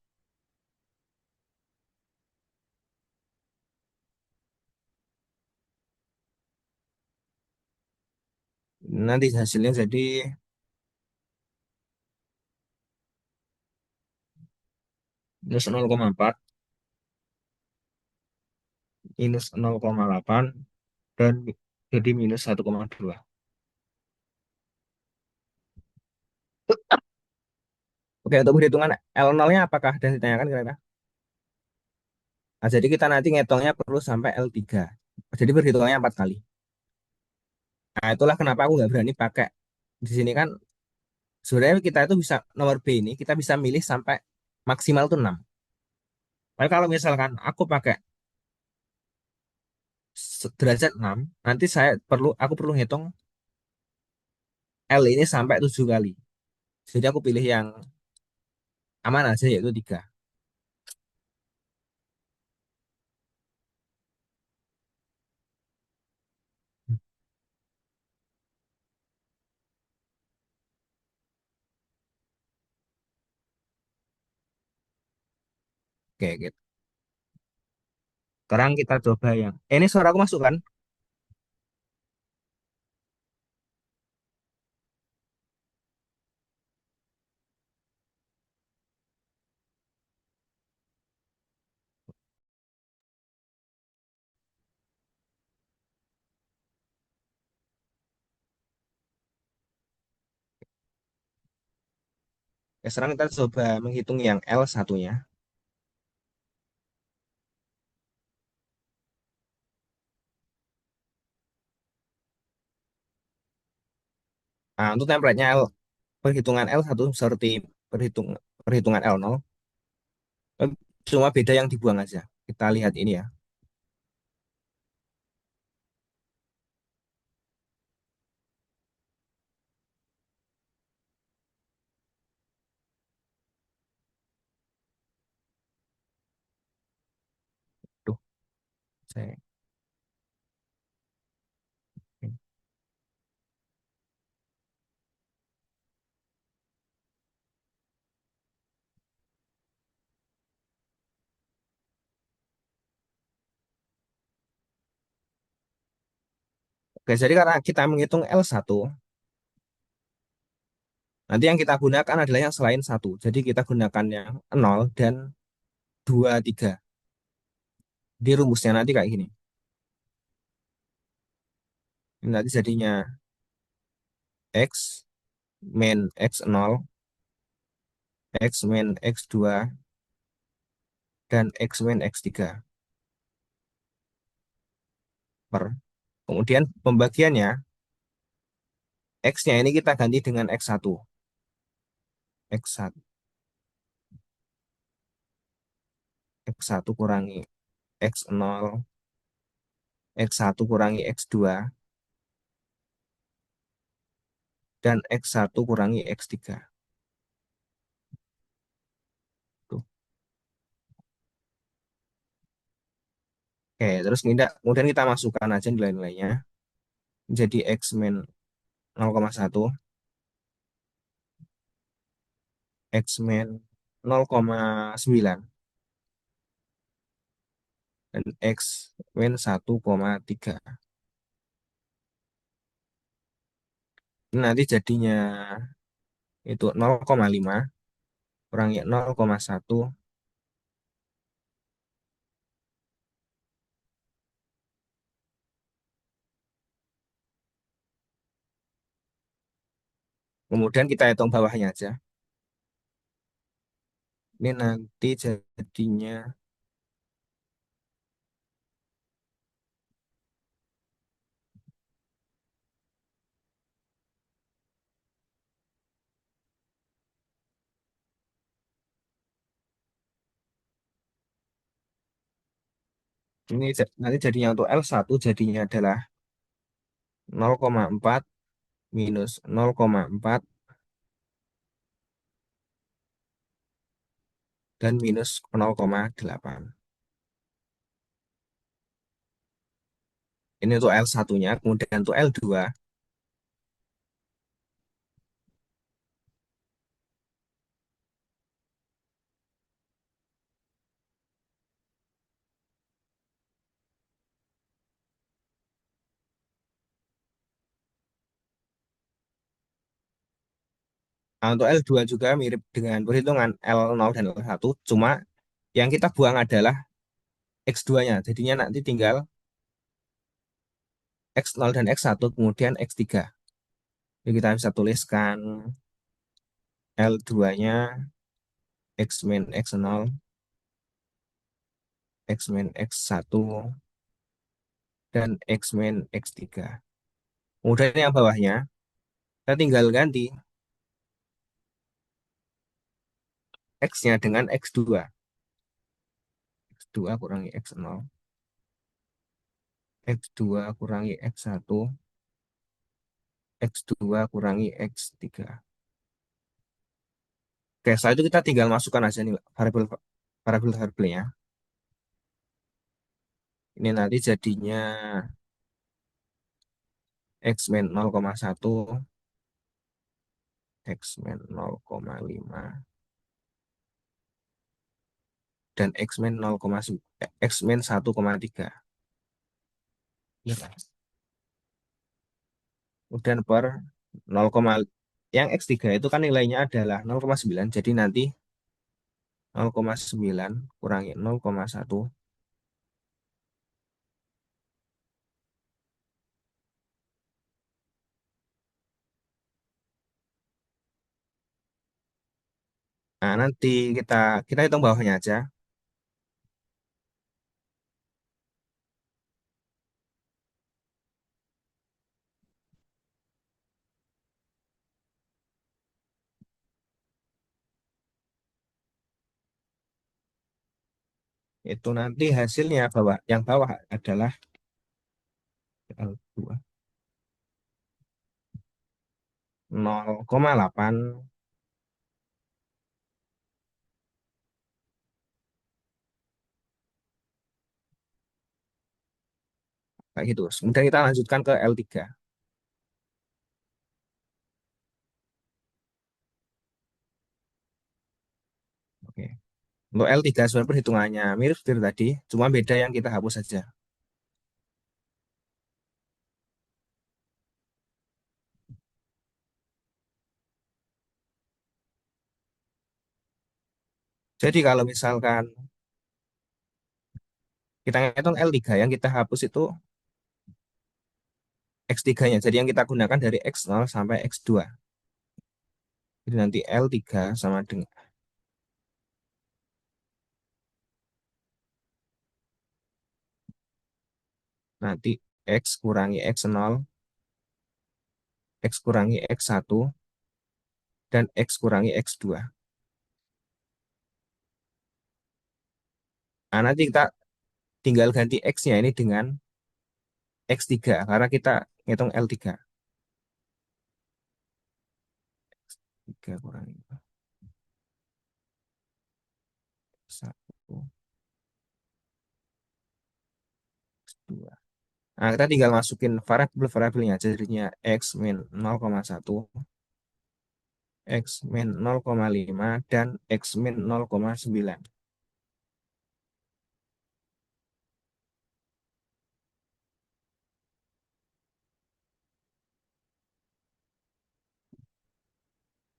Nanti hasilnya jadi minus 0,4, minus 0,8, dan jadi minus 1,2. Oke, untuk perhitungan L0-nya apakah ada yang ditanyakan kira-kira? Nah, jadi kita nanti ngitungnya perlu sampai L3. Jadi perhitungannya 4 kali. Nah, itulah kenapa aku nggak berani pakai. Di sini kan sebenarnya kita itu bisa nomor B ini, kita bisa milih sampai maksimal tuh 6. Tapi kalau misalkan aku pakai derajat 6, nanti aku perlu hitung L ini sampai 7 kali. Jadi aku pilih yang aman aja yaitu 3. Oke, gitu. Sekarang kita coba yang ini suara aku masuk kan? Oke, sekarang kita coba menghitung yang L satunya. Nah, untuk template-nya perhitungan L1 seperti perhitung, perhitungan L0. Cuma beda yang dibuang aja. Kita lihat ini ya. Tuh, saya. Oke, jadi karena kita menghitung L1, nanti yang kita gunakan adalah yang selain satu. Jadi kita gunakan yang 0 dan 2, 3. Di rumusnya nanti kayak gini. Ini nanti jadinya X min X0 X min X2, dan X min X3 per. Kemudian pembagiannya, X-nya ini kita ganti dengan X1. X1, X1 kurangi X0, X1 kurangi X2, dan X1 kurangi X3. Tuh. Oke, terus kemudian kita masukkan aja nilai-nilainya. Jadi X min 0,1, X min 0,9, dan X min 1,3. Nanti jadinya itu 0,5 kurangi 0,1, kemudian kita hitung bawahnya aja. Ini nanti jadinya, nanti jadinya untuk L1 jadinya adalah 0,4 minus 0,4 dan minus 0,8. Ini untuk L1-nya, kemudian untuk L2, nah, untuk L2 juga mirip dengan perhitungan L0 dan L1, cuma yang kita buang adalah X2-nya. Jadinya nanti tinggal X0 dan X1, kemudian X3. Jadi kita bisa tuliskan L2-nya X min X0, X min X1, dan X min X3. Kemudian yang bawahnya, kita tinggal ganti X-nya dengan X2. X2 kurangi X0, X2 kurangi X1, X2 kurangi X3. Oke, setelah itu kita tinggal masukkan aja nih variabel variabelnya. Ini nanti jadinya X min 0,1, X min 0,5, dan X min 0, X min 1,3. Ya, Pak. Kemudian per 0, yang X3 itu kan nilainya adalah 0,9. Jadi nanti 0,9 kurangi 0,1. Nah, nanti kita kita hitung bawahnya aja. Itu nanti hasilnya yang bawah adalah L2 0,8 kayak gitu. Kemudian kita lanjutkan ke L3. Oke. Untuk L3 sebenarnya perhitungannya mirip seperti tadi, cuma beda yang kita hapus saja. Jadi kalau misalkan kita ngitung L3, yang kita hapus itu X3-nya. Jadi yang kita gunakan dari X0 sampai X2. Jadi nanti L3 sama dengan Nanti X kurangi X0, X kurangi X1, dan X kurangi X2. Nah, nanti kita tinggal ganti X-nya ini dengan X3, karena kita ngitung L3. 3 kurangi X1, X2. Nah, kita tinggal masukin variabel-variabelnya. Jadinya X min 0,1, X min 0,5, dan X min 0,9.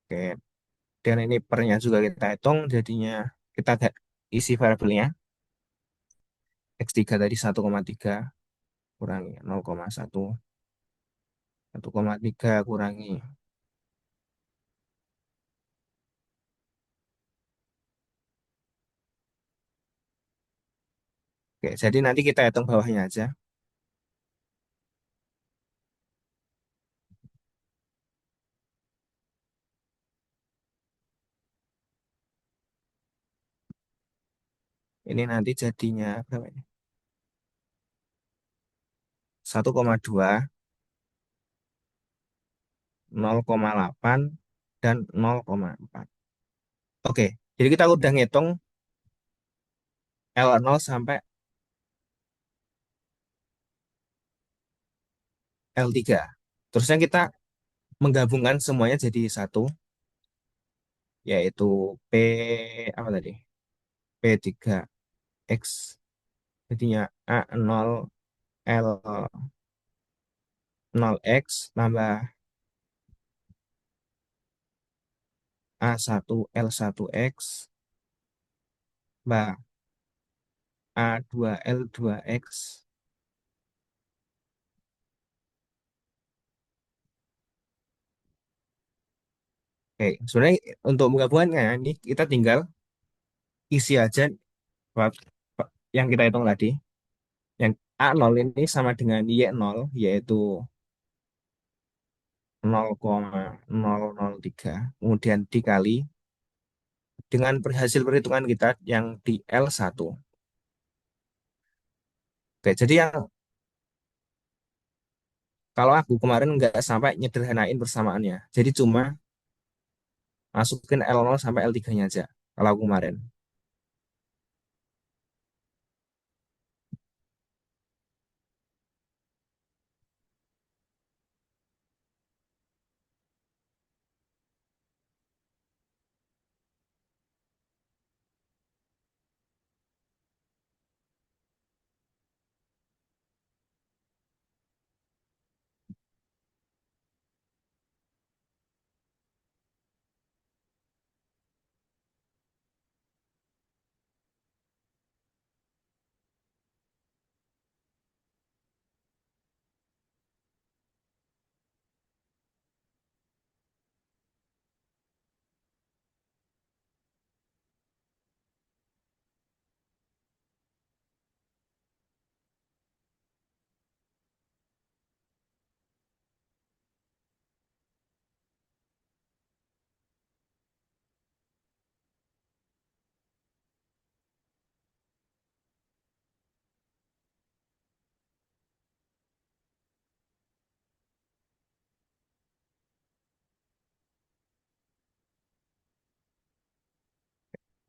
Oke, dan ini pernya juga kita hitung, jadinya kita isi variabelnya. X3 tadi 1,3 kurangi 0,1, 1,3 kurangi. Oke, jadi nanti kita hitung bawahnya aja. Ini nanti jadinya berapa ini? 1,2, 0,8, dan 0,4. Oke, jadi kita udah ngitung L0 sampai L3. Terusnya kita menggabungkan semuanya jadi satu, yaitu P apa tadi? P3X. Jadinya A0L0X tambah A1L1X tambah A2L2X. Oke, sebenarnya untuk menggabungkannya ini kita tinggal isi aja apa- yang kita hitung tadi. Yang A0 ini sama dengan Y0, yaitu 0,003. Kemudian dikali dengan hasil perhitungan kita yang di L1. Oke, jadi yang kalau aku kemarin nggak sampai nyederhanain persamaannya. Jadi cuma masukin L0 sampai L3-nya aja. Kalau aku kemarin.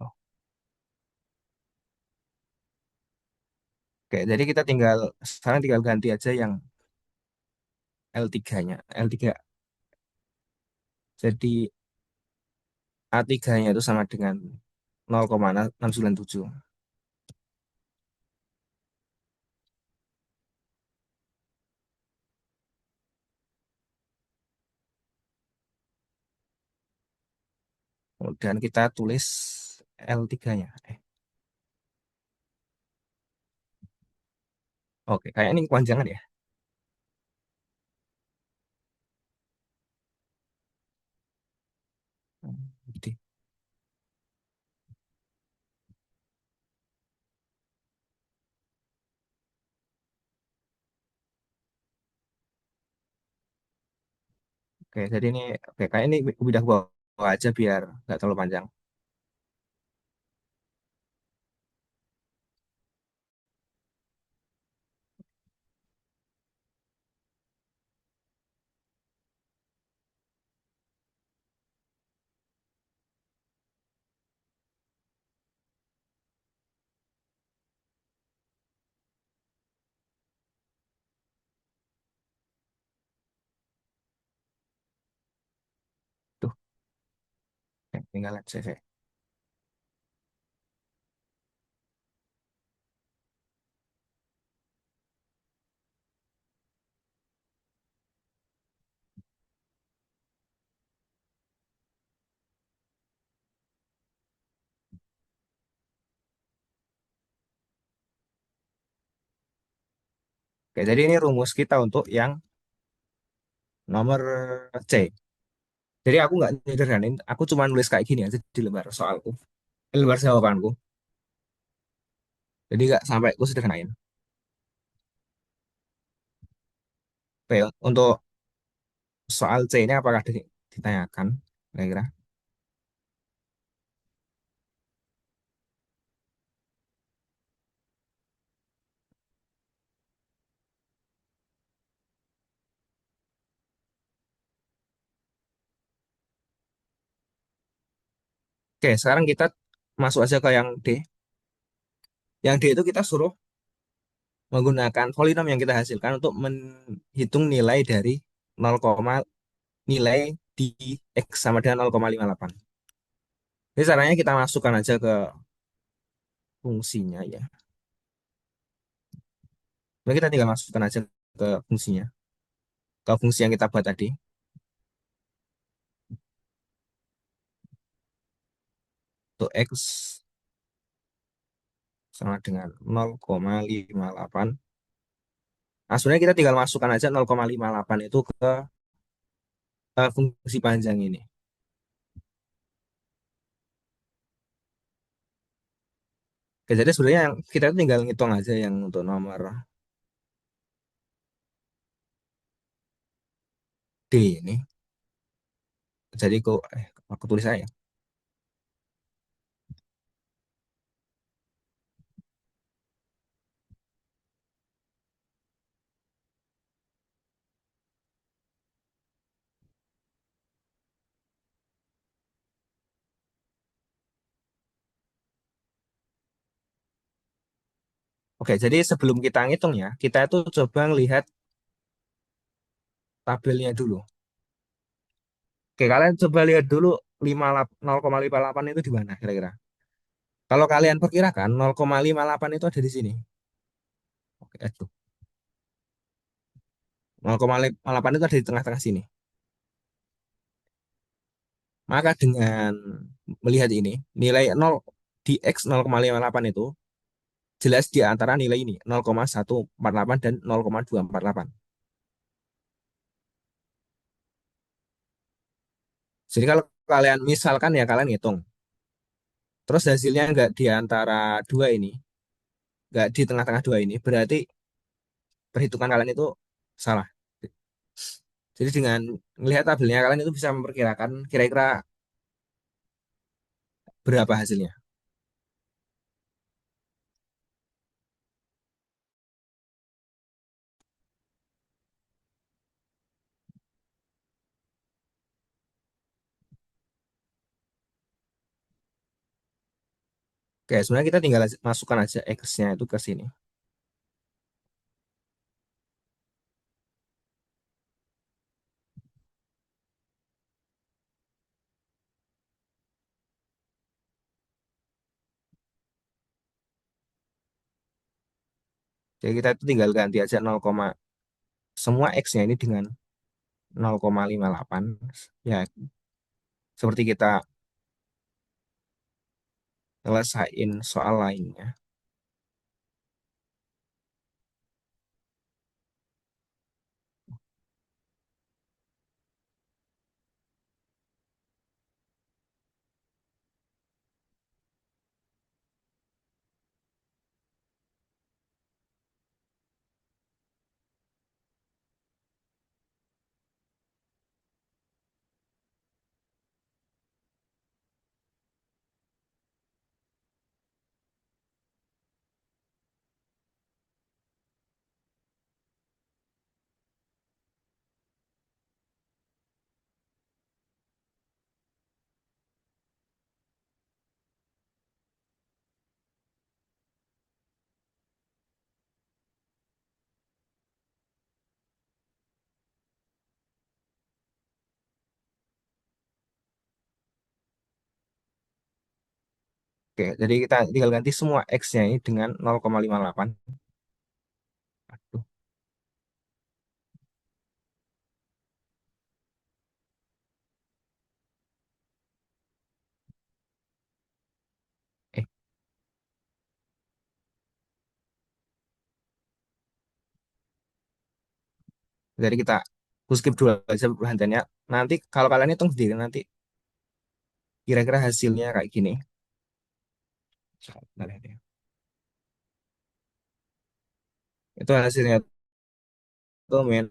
Oh, oke, jadi kita tinggal sekarang tinggal ganti aja yang L3-nya. L3. Jadi A3-nya itu sama dengan 0,697. Kemudian kita tulis L3-nya. Oke, kayak ini kepanjangan ya. Gede. Oke, jadi ini oke kayak ini udah bawa aja biar nggak terlalu panjang. Tuh, oke, tinggal lihat CV. Oke, jadi ini rumus kita untuk yang nomor C. Jadi aku nggak nyederhanin, aku cuma nulis kayak gini aja di lembar soalku, lembar jawabanku. Jadi nggak sampai aku sederhanain. Oke, untuk soal C ini apakah ditanyakan? Kira-kira. Oke, sekarang kita masuk aja ke yang D. Yang D itu kita suruh menggunakan polinom yang kita hasilkan untuk menghitung nilai dari 0, nilai di X sama dengan 0,58. Jadi caranya kita masukkan aja ke fungsinya ya. Jadi kita tinggal masukkan aja ke fungsinya, ke fungsi yang kita buat tadi. Untuk X sama dengan 0,58. Nah, sebenarnya kita tinggal masukkan aja 0,58 itu ke fungsi panjang ini. Oke, jadi sebenarnya kita itu tinggal ngitung aja yang untuk nomor D ini. Jadi aku tulis aja. Oke, jadi sebelum kita ngitung ya, kita itu coba ngelihat tabelnya dulu. Oke, kalian coba lihat dulu 0,58 itu di mana kira-kira. Kalau kalian perkirakan 0,58 itu ada di sini. Oke, itu 0,58 itu ada di tengah-tengah sini. Maka dengan melihat ini, nilai 0 di X 0,58 itu jelas di antara nilai ini 0,148 dan 0,248. Jadi kalau kalian misalkan ya kalian hitung, terus hasilnya nggak di antara dua ini, nggak di tengah-tengah dua ini, berarti perhitungan kalian itu salah. Jadi dengan melihat tabelnya kalian itu bisa memperkirakan kira-kira berapa hasilnya. Oke, sebenarnya kita tinggal masukkan aja X-nya itu ke sini. Jadi kita itu tinggal ganti aja 0, semua X-nya ini dengan 0,58. Ya, seperti kita nyelesain soal lainnya. Oke, jadi kita tinggal ganti semua X-nya ini dengan 0,58. Aduh, eh, jadi kita skip dulu aja perhantannya. Nanti kalau kalian hitung sendiri nanti kira-kira hasilnya kayak gini. Bentar ya. Itu hasilnya itu min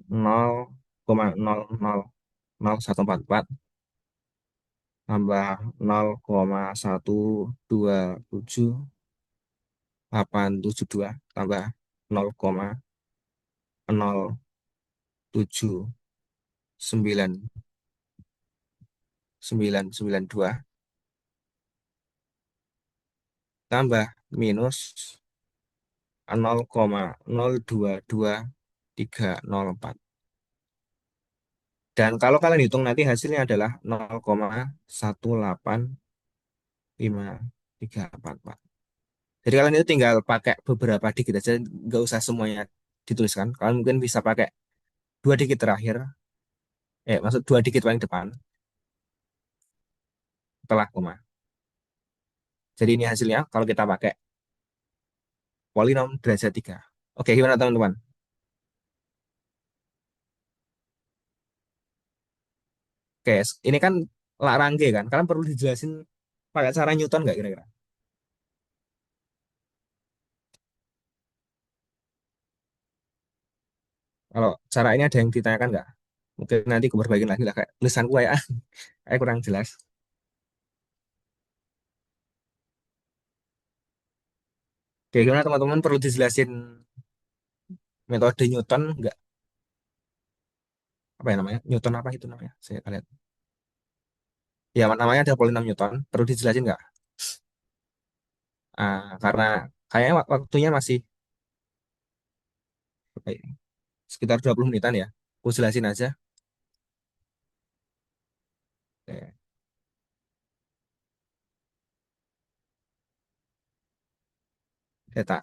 0,000144 tambah 0,127872 tambah 0,0799992 tambah minus 0,022304. Dan kalau kalian hitung nanti hasilnya adalah 0,18534. Jadi kalian itu tinggal pakai beberapa dikit aja, nggak usah semuanya dituliskan. Kalian mungkin bisa pakai dua dikit terakhir, maksud dua dikit paling depan setelah koma. Jadi ini hasilnya kalau kita pakai polinom derajat 3. Oke, gimana teman-teman? Oke, ini kan Lagrange kan. Kalian perlu dijelasin pakai cara Newton nggak kira-kira? Kalau cara ini ada yang ditanyakan nggak? Mungkin nanti gue perbaikin lagi lah kayak tulisan gue ya. Kayak kurang jelas. Oke, gimana teman-teman perlu dijelasin metode Newton nggak? Apa ya namanya? Newton apa itu namanya? Saya lihat. Ya, namanya ada polinom Newton. Perlu dijelasin nggak? Karena kayaknya waktunya masih apa ya, sekitar 20 menitan ya. Aku jelasin aja. Oke, saya tak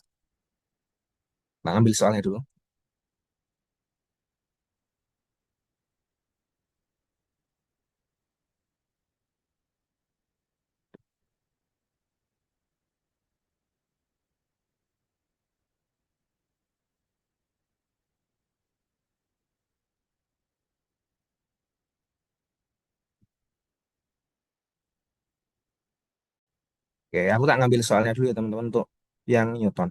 ambil soalnya dulu. Oke, aku tak ngambil soalnya dulu ya teman-teman untuk yang Newton.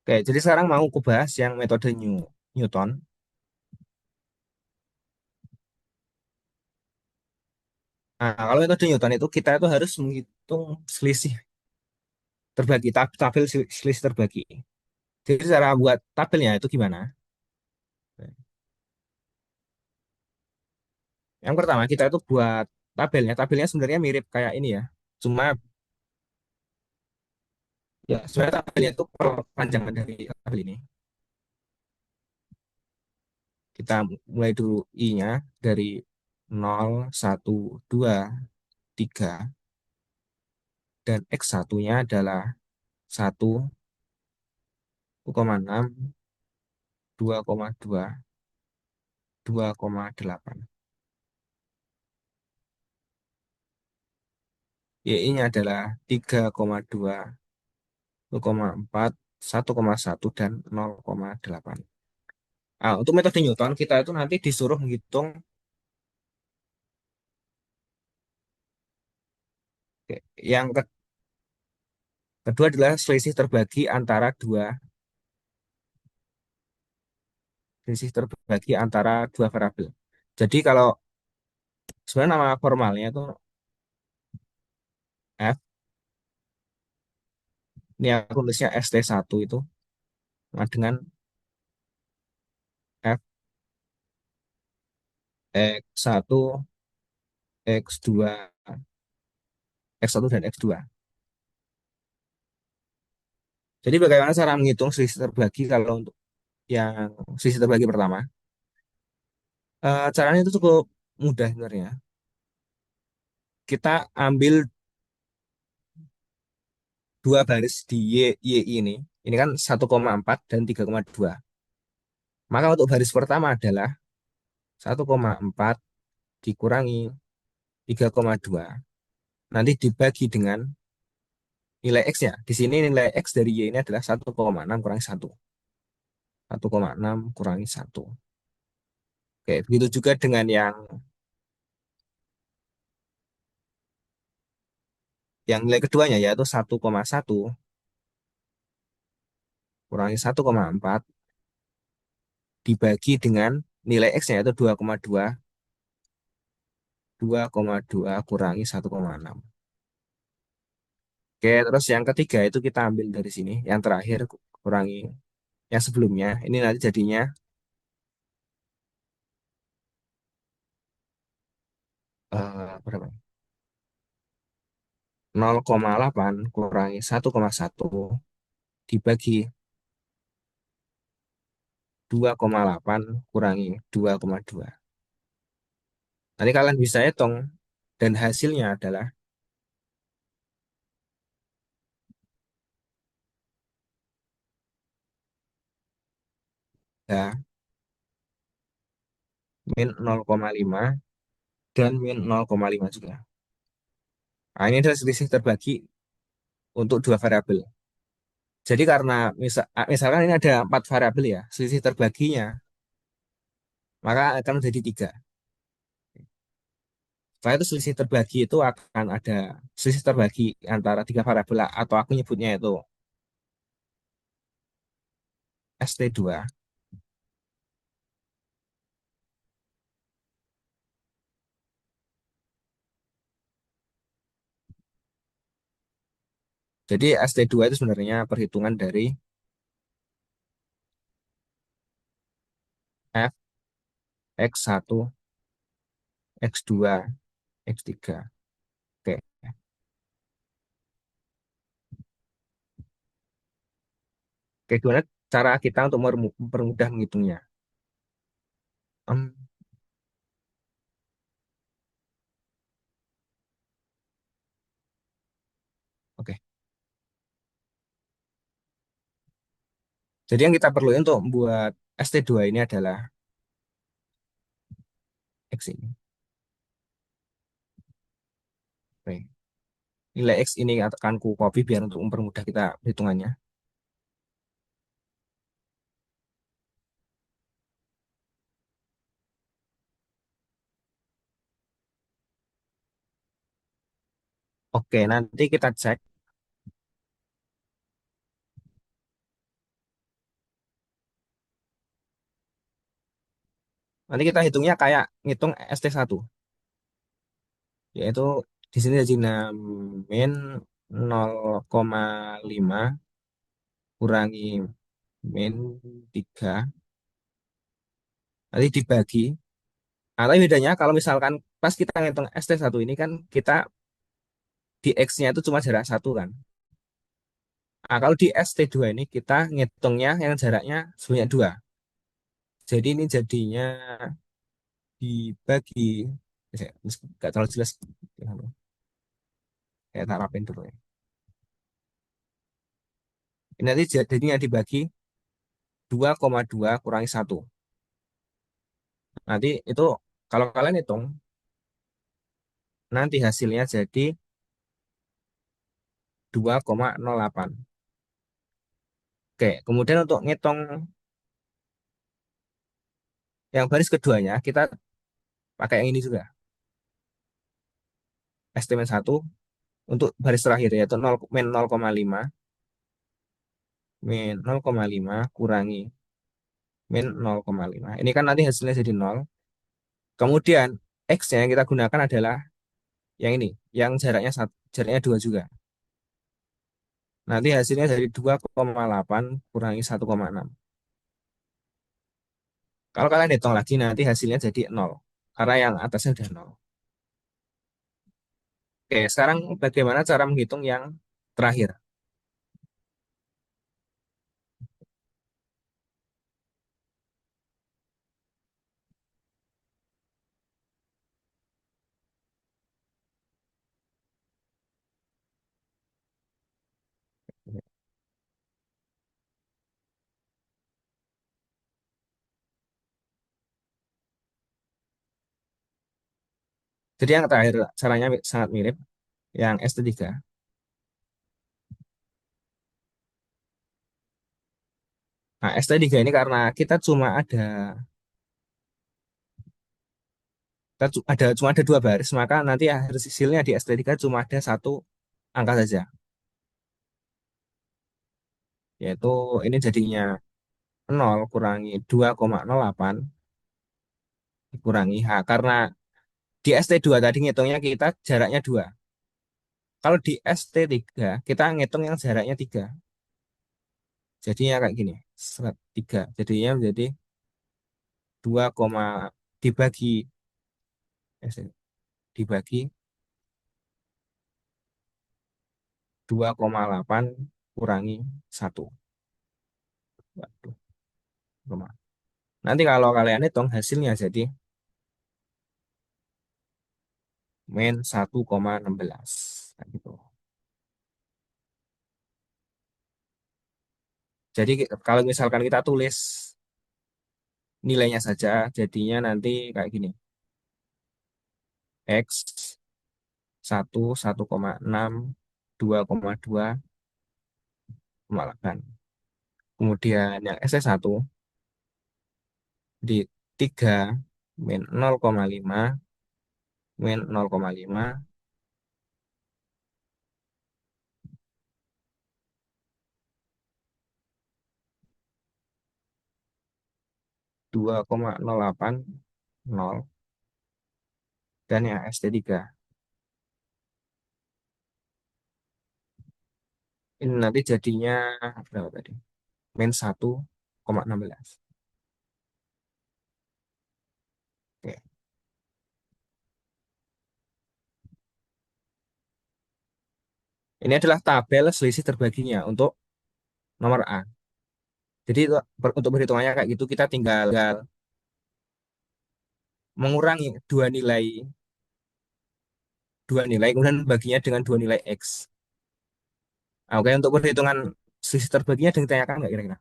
Oke, jadi sekarang mau aku bahas yang metode Newton. Kalau metode Newton itu kita itu harus menghitung selisih terbagi, tabel selisih terbagi. Jadi cara buat tabelnya itu gimana? Yang pertama kita itu buat tabelnya. Tabelnya sebenarnya mirip kayak ini ya. Cuma ya sebenarnya tabelnya itu perpanjangan dari tabel ini. Kita mulai dulu I-nya dari 0, 1, 2, 3 dan X1-nya adalah 1, 1,6, 2,2, 2,8. Y-nya adalah 3,2, 2,4, 1,1 dan 0,8. Untuk metode Newton kita itu nanti disuruh menghitung yang kedua adalah selisih terbagi antara selisih terbagi antara dua variabel. Jadi kalau Sebenarnya nama formalnya itu F. Ini aku tulisnya ST1 itu sama dengan F X1, X2, X1 dan X2. Jadi bagaimana cara menghitung selisih terbagi kalau untuk yang selisih terbagi pertama? Caranya itu cukup mudah sebenarnya. Kita ambil dua baris di Y ini. Ini kan 1,4 dan 3,2. Maka untuk baris pertama adalah 1,4 dikurangi 3,2. Nanti dibagi dengan nilai X ya. Di sini nilai X dari Y ini adalah 1,6 kurangi 1. 1,6 kurangi 1. Oke, begitu juga dengan yang nilai keduanya yaitu 1,1 kurangi 1,4 dibagi dengan nilai X-nya yaitu 2,2. 2,2 kurangi 1,6. Oke, terus yang ketiga itu kita ambil dari sini. Yang terakhir kurangi yang sebelumnya. Ini nanti jadinya berapa? 0,8 kurangi 1,1 dibagi 2,8 kurangi 2,2. Nanti kalian bisa hitung dan hasilnya adalah ya min 0,5 dan min 0,5 juga. Nah, ini adalah selisih terbagi untuk dua variabel. Jadi karena misalkan ini ada empat variabel ya, selisih terbaginya maka akan menjadi tiga. Setelah itu selisih terbagi itu akan ada selisih terbagi antara tiga variabel atau aku nyebutnya itu ST2. Jadi ST2 itu sebenarnya perhitungan dari F, X1, X2, X3. Oke, Oke, gimana cara kita untuk mempermudah menghitungnya? Em, oke, Jadi yang kita perlu untuk membuat ST2 ini adalah X ini. Oke. Nilai X ini akan ku copy biar untuk mempermudah kita hitungannya. Oke, nanti kita cek. Nanti kita hitungnya kayak ngitung ST1. Yaitu di sini jadi min 0,5 kurangi min 3 nanti dibagi. Nah, tapi bedanya kalau misalkan pas kita ngitung ST1 ini kan kita di X-nya itu cuma jarak satu kan. Nah, kalau di ST2 ini kita ngitungnya yang jaraknya sebanyak dua. Jadi ini jadinya dibagi, nggak terlalu jelas. Kayak tarapin dulu ya. Ini nanti jadinya dibagi 2,2 kurangi satu. Nanti itu kalau kalian hitung, nanti hasilnya jadi 2,08. Oke, kemudian untuk ngitung yang baris keduanya, kita pakai yang ini juga. Estimen satu untuk baris terakhir yaitu 0, min 0,5 min 0,5 kurangi min 0,5. Ini kan nanti hasilnya jadi 0. Kemudian X-nya yang kita gunakan adalah yang ini, yang jaraknya jaraknya 2 juga. Nanti hasilnya dari 2,8 kurangi 1,6. Kalau kalian hitung lagi nanti hasilnya jadi 0. Karena yang atasnya udah 0. Oke, sekarang bagaimana cara menghitung yang terakhir? Jadi yang terakhir caranya sangat mirip yang ST3. Nah, ST3 ini karena cuma ada dua baris, maka nanti hasilnya di ST3 cuma ada satu angka saja, yaitu ini jadinya 0 kurangi 2,08 dikurangi H. Karena di ST2 tadi ngitungnya kita jaraknya 2. Kalau di ST3 kita ngitung yang jaraknya 3. Jadinya kayak gini, 3. Jadinya menjadi 2, dibagi dibagi 2,8 kurangi 1. Waduh, nanti kalau kalian hitung hasilnya jadi min 1,16. Kayak gitu. Jadi kalau misalkan kita tulis nilainya saja, jadinya nanti kayak gini. X 1,6, 2,2, 8. Kemudian yang S1 di 3 min 0,5 min 0,5 2,08 0 dan yang ST3 ini nanti jadinya berapa tadi? Min 1,16. Oke. Ini adalah tabel selisih terbaginya untuk nomor A. Jadi untuk perhitungannya kayak gitu kita tinggal mengurangi dua nilai kemudian baginya dengan dua nilai X. Nah, oke, untuk perhitungan selisih terbaginya ada yang ditanyakan nggak kira-kira?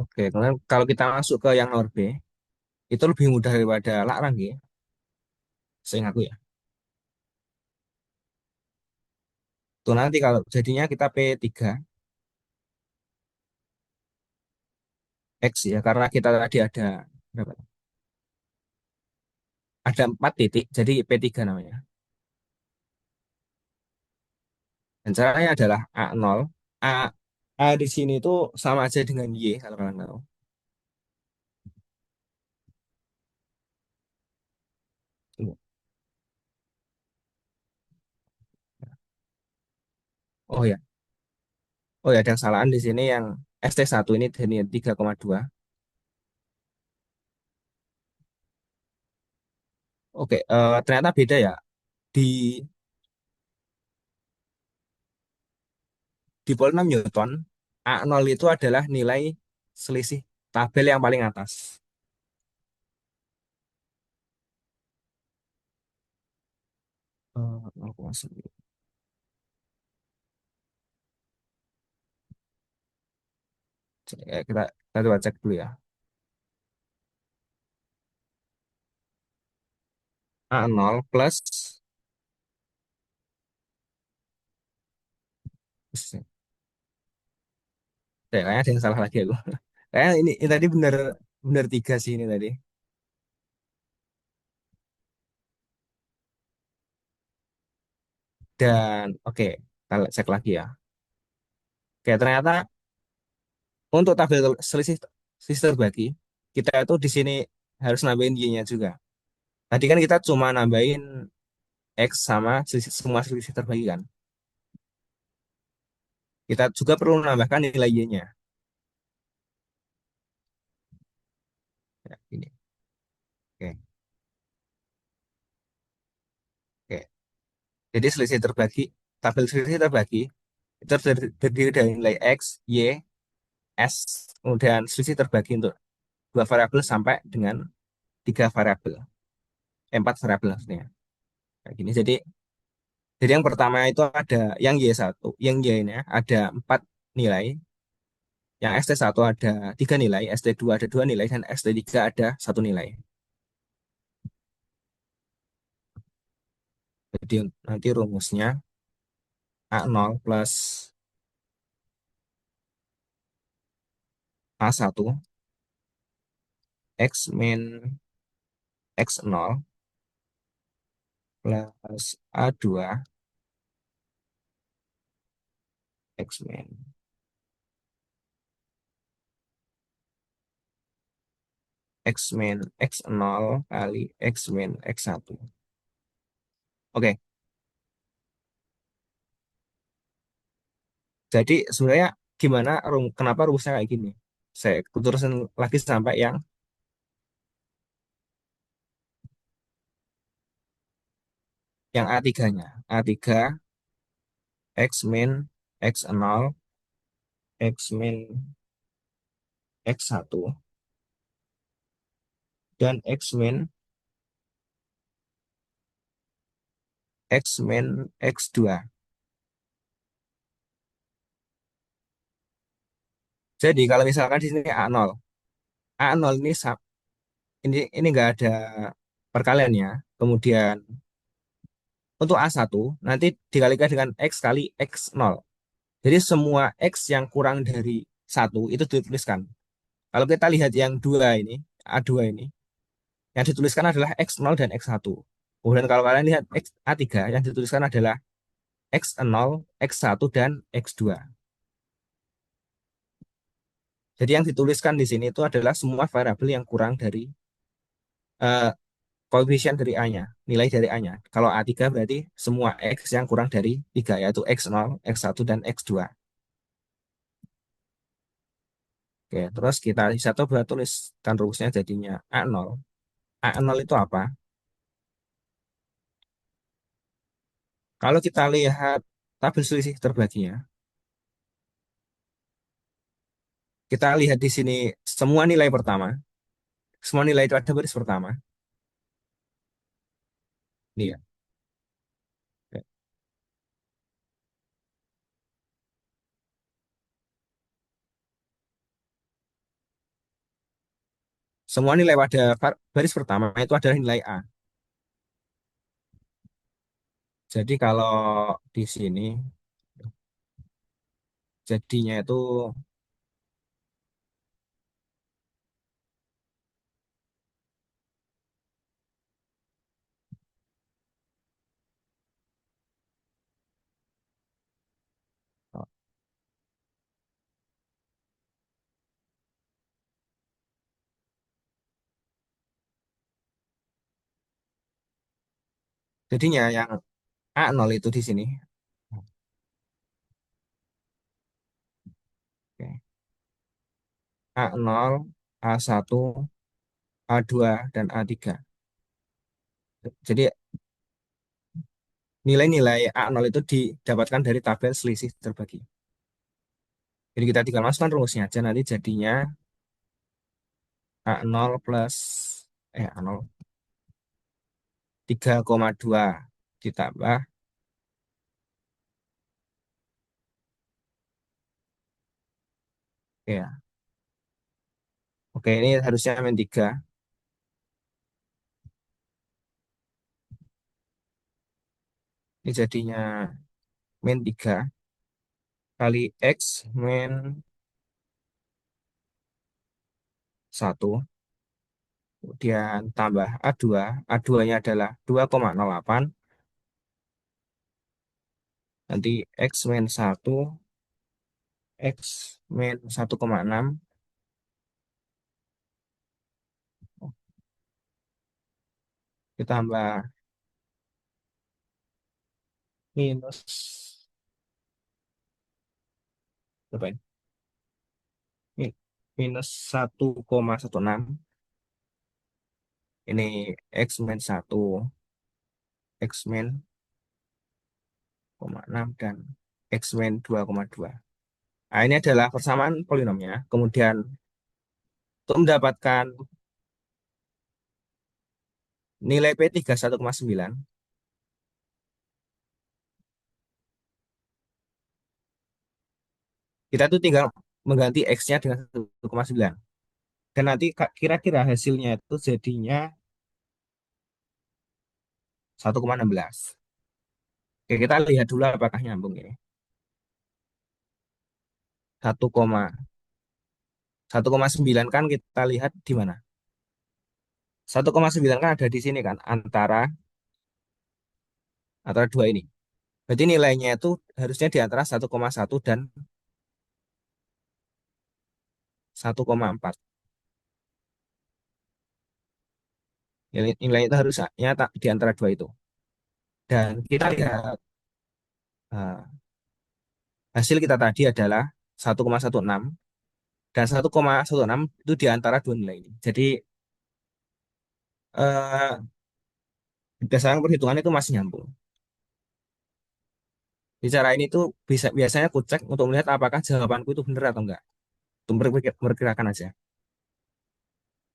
Oke, kemudian kalau kita masuk ke yang nomor B, itu lebih mudah daripada Lakrangi, ya, seingatku ya. Tuh nanti kalau jadinya kita P3 X ya, karena kita tadi ada berapa? Ada 4 titik, jadi P3 namanya. Dan caranya adalah A0. A, A di sini itu sama aja dengan Y, kalau kalian tahu. Oh ya, oh ya, ada kesalahan di sini yang ST1 ini dari 3,2. Oke, ternyata beda ya. Di di polinom Newton, A0 itu adalah nilai selisih tabel yang paling atas. Eh, 0,9. Kita coba cek dulu ya. A0 plus, kayaknya ada yang salah lagi aku. Kayaknya ini tadi benar benar 3 sih ini tadi. Dan oke, kita cek lagi ya. Kayak ternyata untuk tabel selisih selisih terbagi, kita itu di sini harus nambahin y-nya juga. Tadi kan kita cuma nambahin x sama semua selisih terbagi kan. Kita juga perlu menambahkan nilai y-nya. Ya, ini. Oke, oke. Jadi selisih terbagi, tabel selisih terbagi itu terdiri dari nilai x, y, s, kemudian selisih terbagi untuk dua variabel sampai dengan tiga variabel, empat variabel maksudnya. Kayak gini. Jadi yang pertama itu ada yang Y1, yang Y-nya ada 4 nilai, yang ST1 ada 3 nilai, ST2 ada 2 nilai, dan ST3 ada satu nilai. Jadi nanti rumusnya A0 plus A1 X min X0 plus A2 X min X min X0 kali X min X1. Oke, jadi sebenarnya gimana, kenapa rumusnya kayak gini? Saya terusin lagi sampai yang A3-nya. A3 X min X0 X min X1 dan X min X min X2. Jadi kalau misalkan di sini A0, A0 ini ini enggak ada perkalian ya. Kemudian untuk A1 nanti dikalikan dengan X kali X0. Jadi semua X yang kurang dari satu itu dituliskan. Kalau kita lihat yang dua ini, A2 ini, yang dituliskan adalah X0 dan X1. Kemudian kalau kalian lihat A3, yang dituliskan adalah X0, X1, dan X2. Jadi yang dituliskan di sini itu adalah semua variabel yang kurang dari eh, koefisien dari A-nya, nilai dari A-nya. Kalau A3 berarti semua X yang kurang dari 3, yaitu X0, X1, dan X2. Oke, terus kita bisa coba tuliskan rumusnya jadinya A0. A0 itu apa? Kalau kita lihat tabel selisih terbaginya, kita lihat di sini semua nilai pertama, semua nilai itu ada baris pertama. Nih ya. Semua nilai pada baris pertama itu adalah nilai A. Jadi kalau di sini jadinya itu jadinya yang A0 itu di sini. Oke. A0, A1, A2, dan A3. Jadi nilai-nilai A0 itu didapatkan dari tabel selisih terbagi. Jadi kita tinggal masukkan rumusnya aja, nanti jadinya A0 plus A0 3,2 ditambah, ya. Oke, ini harusnya min 3. Ini jadinya min 3 kali X min 1, kemudian tambah A2. A2-nya adalah 2,08, nanti X min 1 X min 1,6 ditambah minus berapa ini? Minus 1,16 ini X min 1 X min 0,6 dan X min 2,2. Nah, ini adalah persamaan polinomnya. Kemudian untuk mendapatkan nilai P3 1,9, kita tuh tinggal mengganti X-nya dengan 1,9. Dan nanti kira-kira hasilnya itu jadinya 1,16. Oke, kita lihat dulu apakah nyambung ini. 1,9 kan kita lihat di mana? 1,9 kan ada di sini kan antara dua ini. Berarti nilainya itu harusnya di antara 1,1 dan 1,4. Nilai itu harusnya di antara dua itu. Dan kita lihat eh, hasil kita tadi adalah 1,16 dan 1,16 itu di antara dua nilai ini. Jadi eh, berdasarkan perhitungan itu masih nyambung. Di cara ini tuh biasanya aku cek untuk melihat apakah jawabanku itu benar atau enggak. Untuk memperkirakan aja.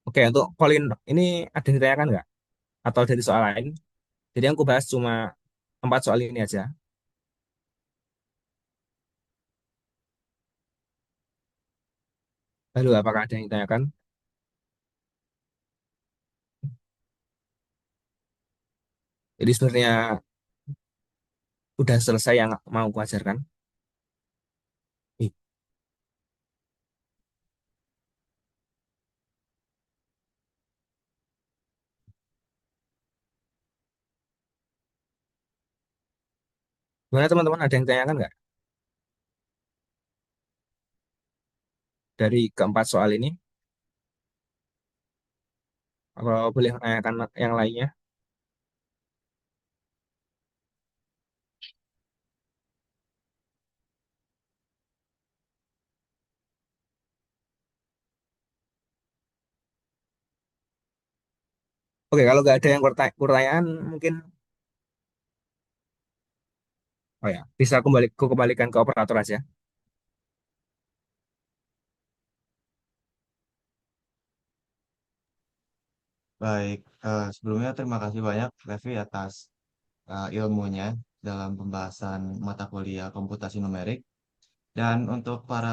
Oke, untuk Colin ini ada yang ditanyakan nggak? Atau dari soal lain? Jadi yang aku bahas cuma 4 soal ini aja. Lalu apakah ada yang ditanyakan? Jadi sebenarnya udah selesai yang mau aku ajarkan. Ih, gimana teman-teman ada yang ditanyakan nggak? Dari keempat soal ini, kalau boleh menanyakan yang lainnya. Oke, kalau nggak ada yang pertanyaan, mungkin, oh ya, bisa aku kembalikan ke operator aja. Baik, sebelumnya terima kasih banyak Levi atas ilmunya dalam pembahasan mata kuliah komputasi numerik. Dan untuk para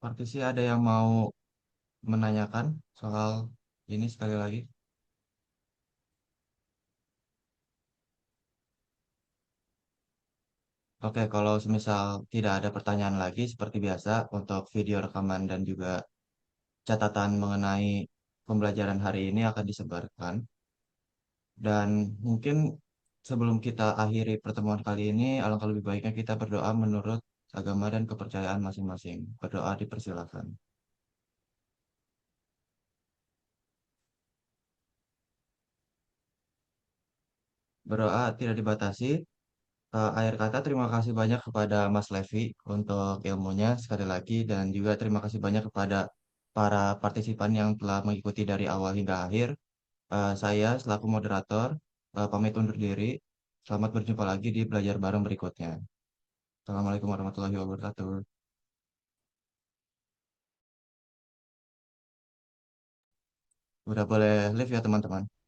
praktisi ada yang mau menanyakan soal ini sekali lagi? Oke, kalau semisal tidak ada pertanyaan lagi, seperti biasa untuk video rekaman dan juga catatan mengenai pembelajaran hari ini akan disebarkan. Dan mungkin sebelum kita akhiri pertemuan kali ini, alangkah lebih baiknya kita berdoa menurut agama dan kepercayaan masing-masing. Berdoa dipersilakan. Berdoa tidak dibatasi. Akhir kata terima kasih banyak kepada Mas Levi untuk ilmunya sekali lagi dan juga terima kasih banyak kepada para partisipan yang telah mengikuti dari awal hingga akhir. Saya selaku moderator pamit undur diri. Selamat berjumpa lagi di belajar bareng berikutnya. Assalamualaikum warahmatullahi wabarakatuh. Udah boleh live ya teman-teman.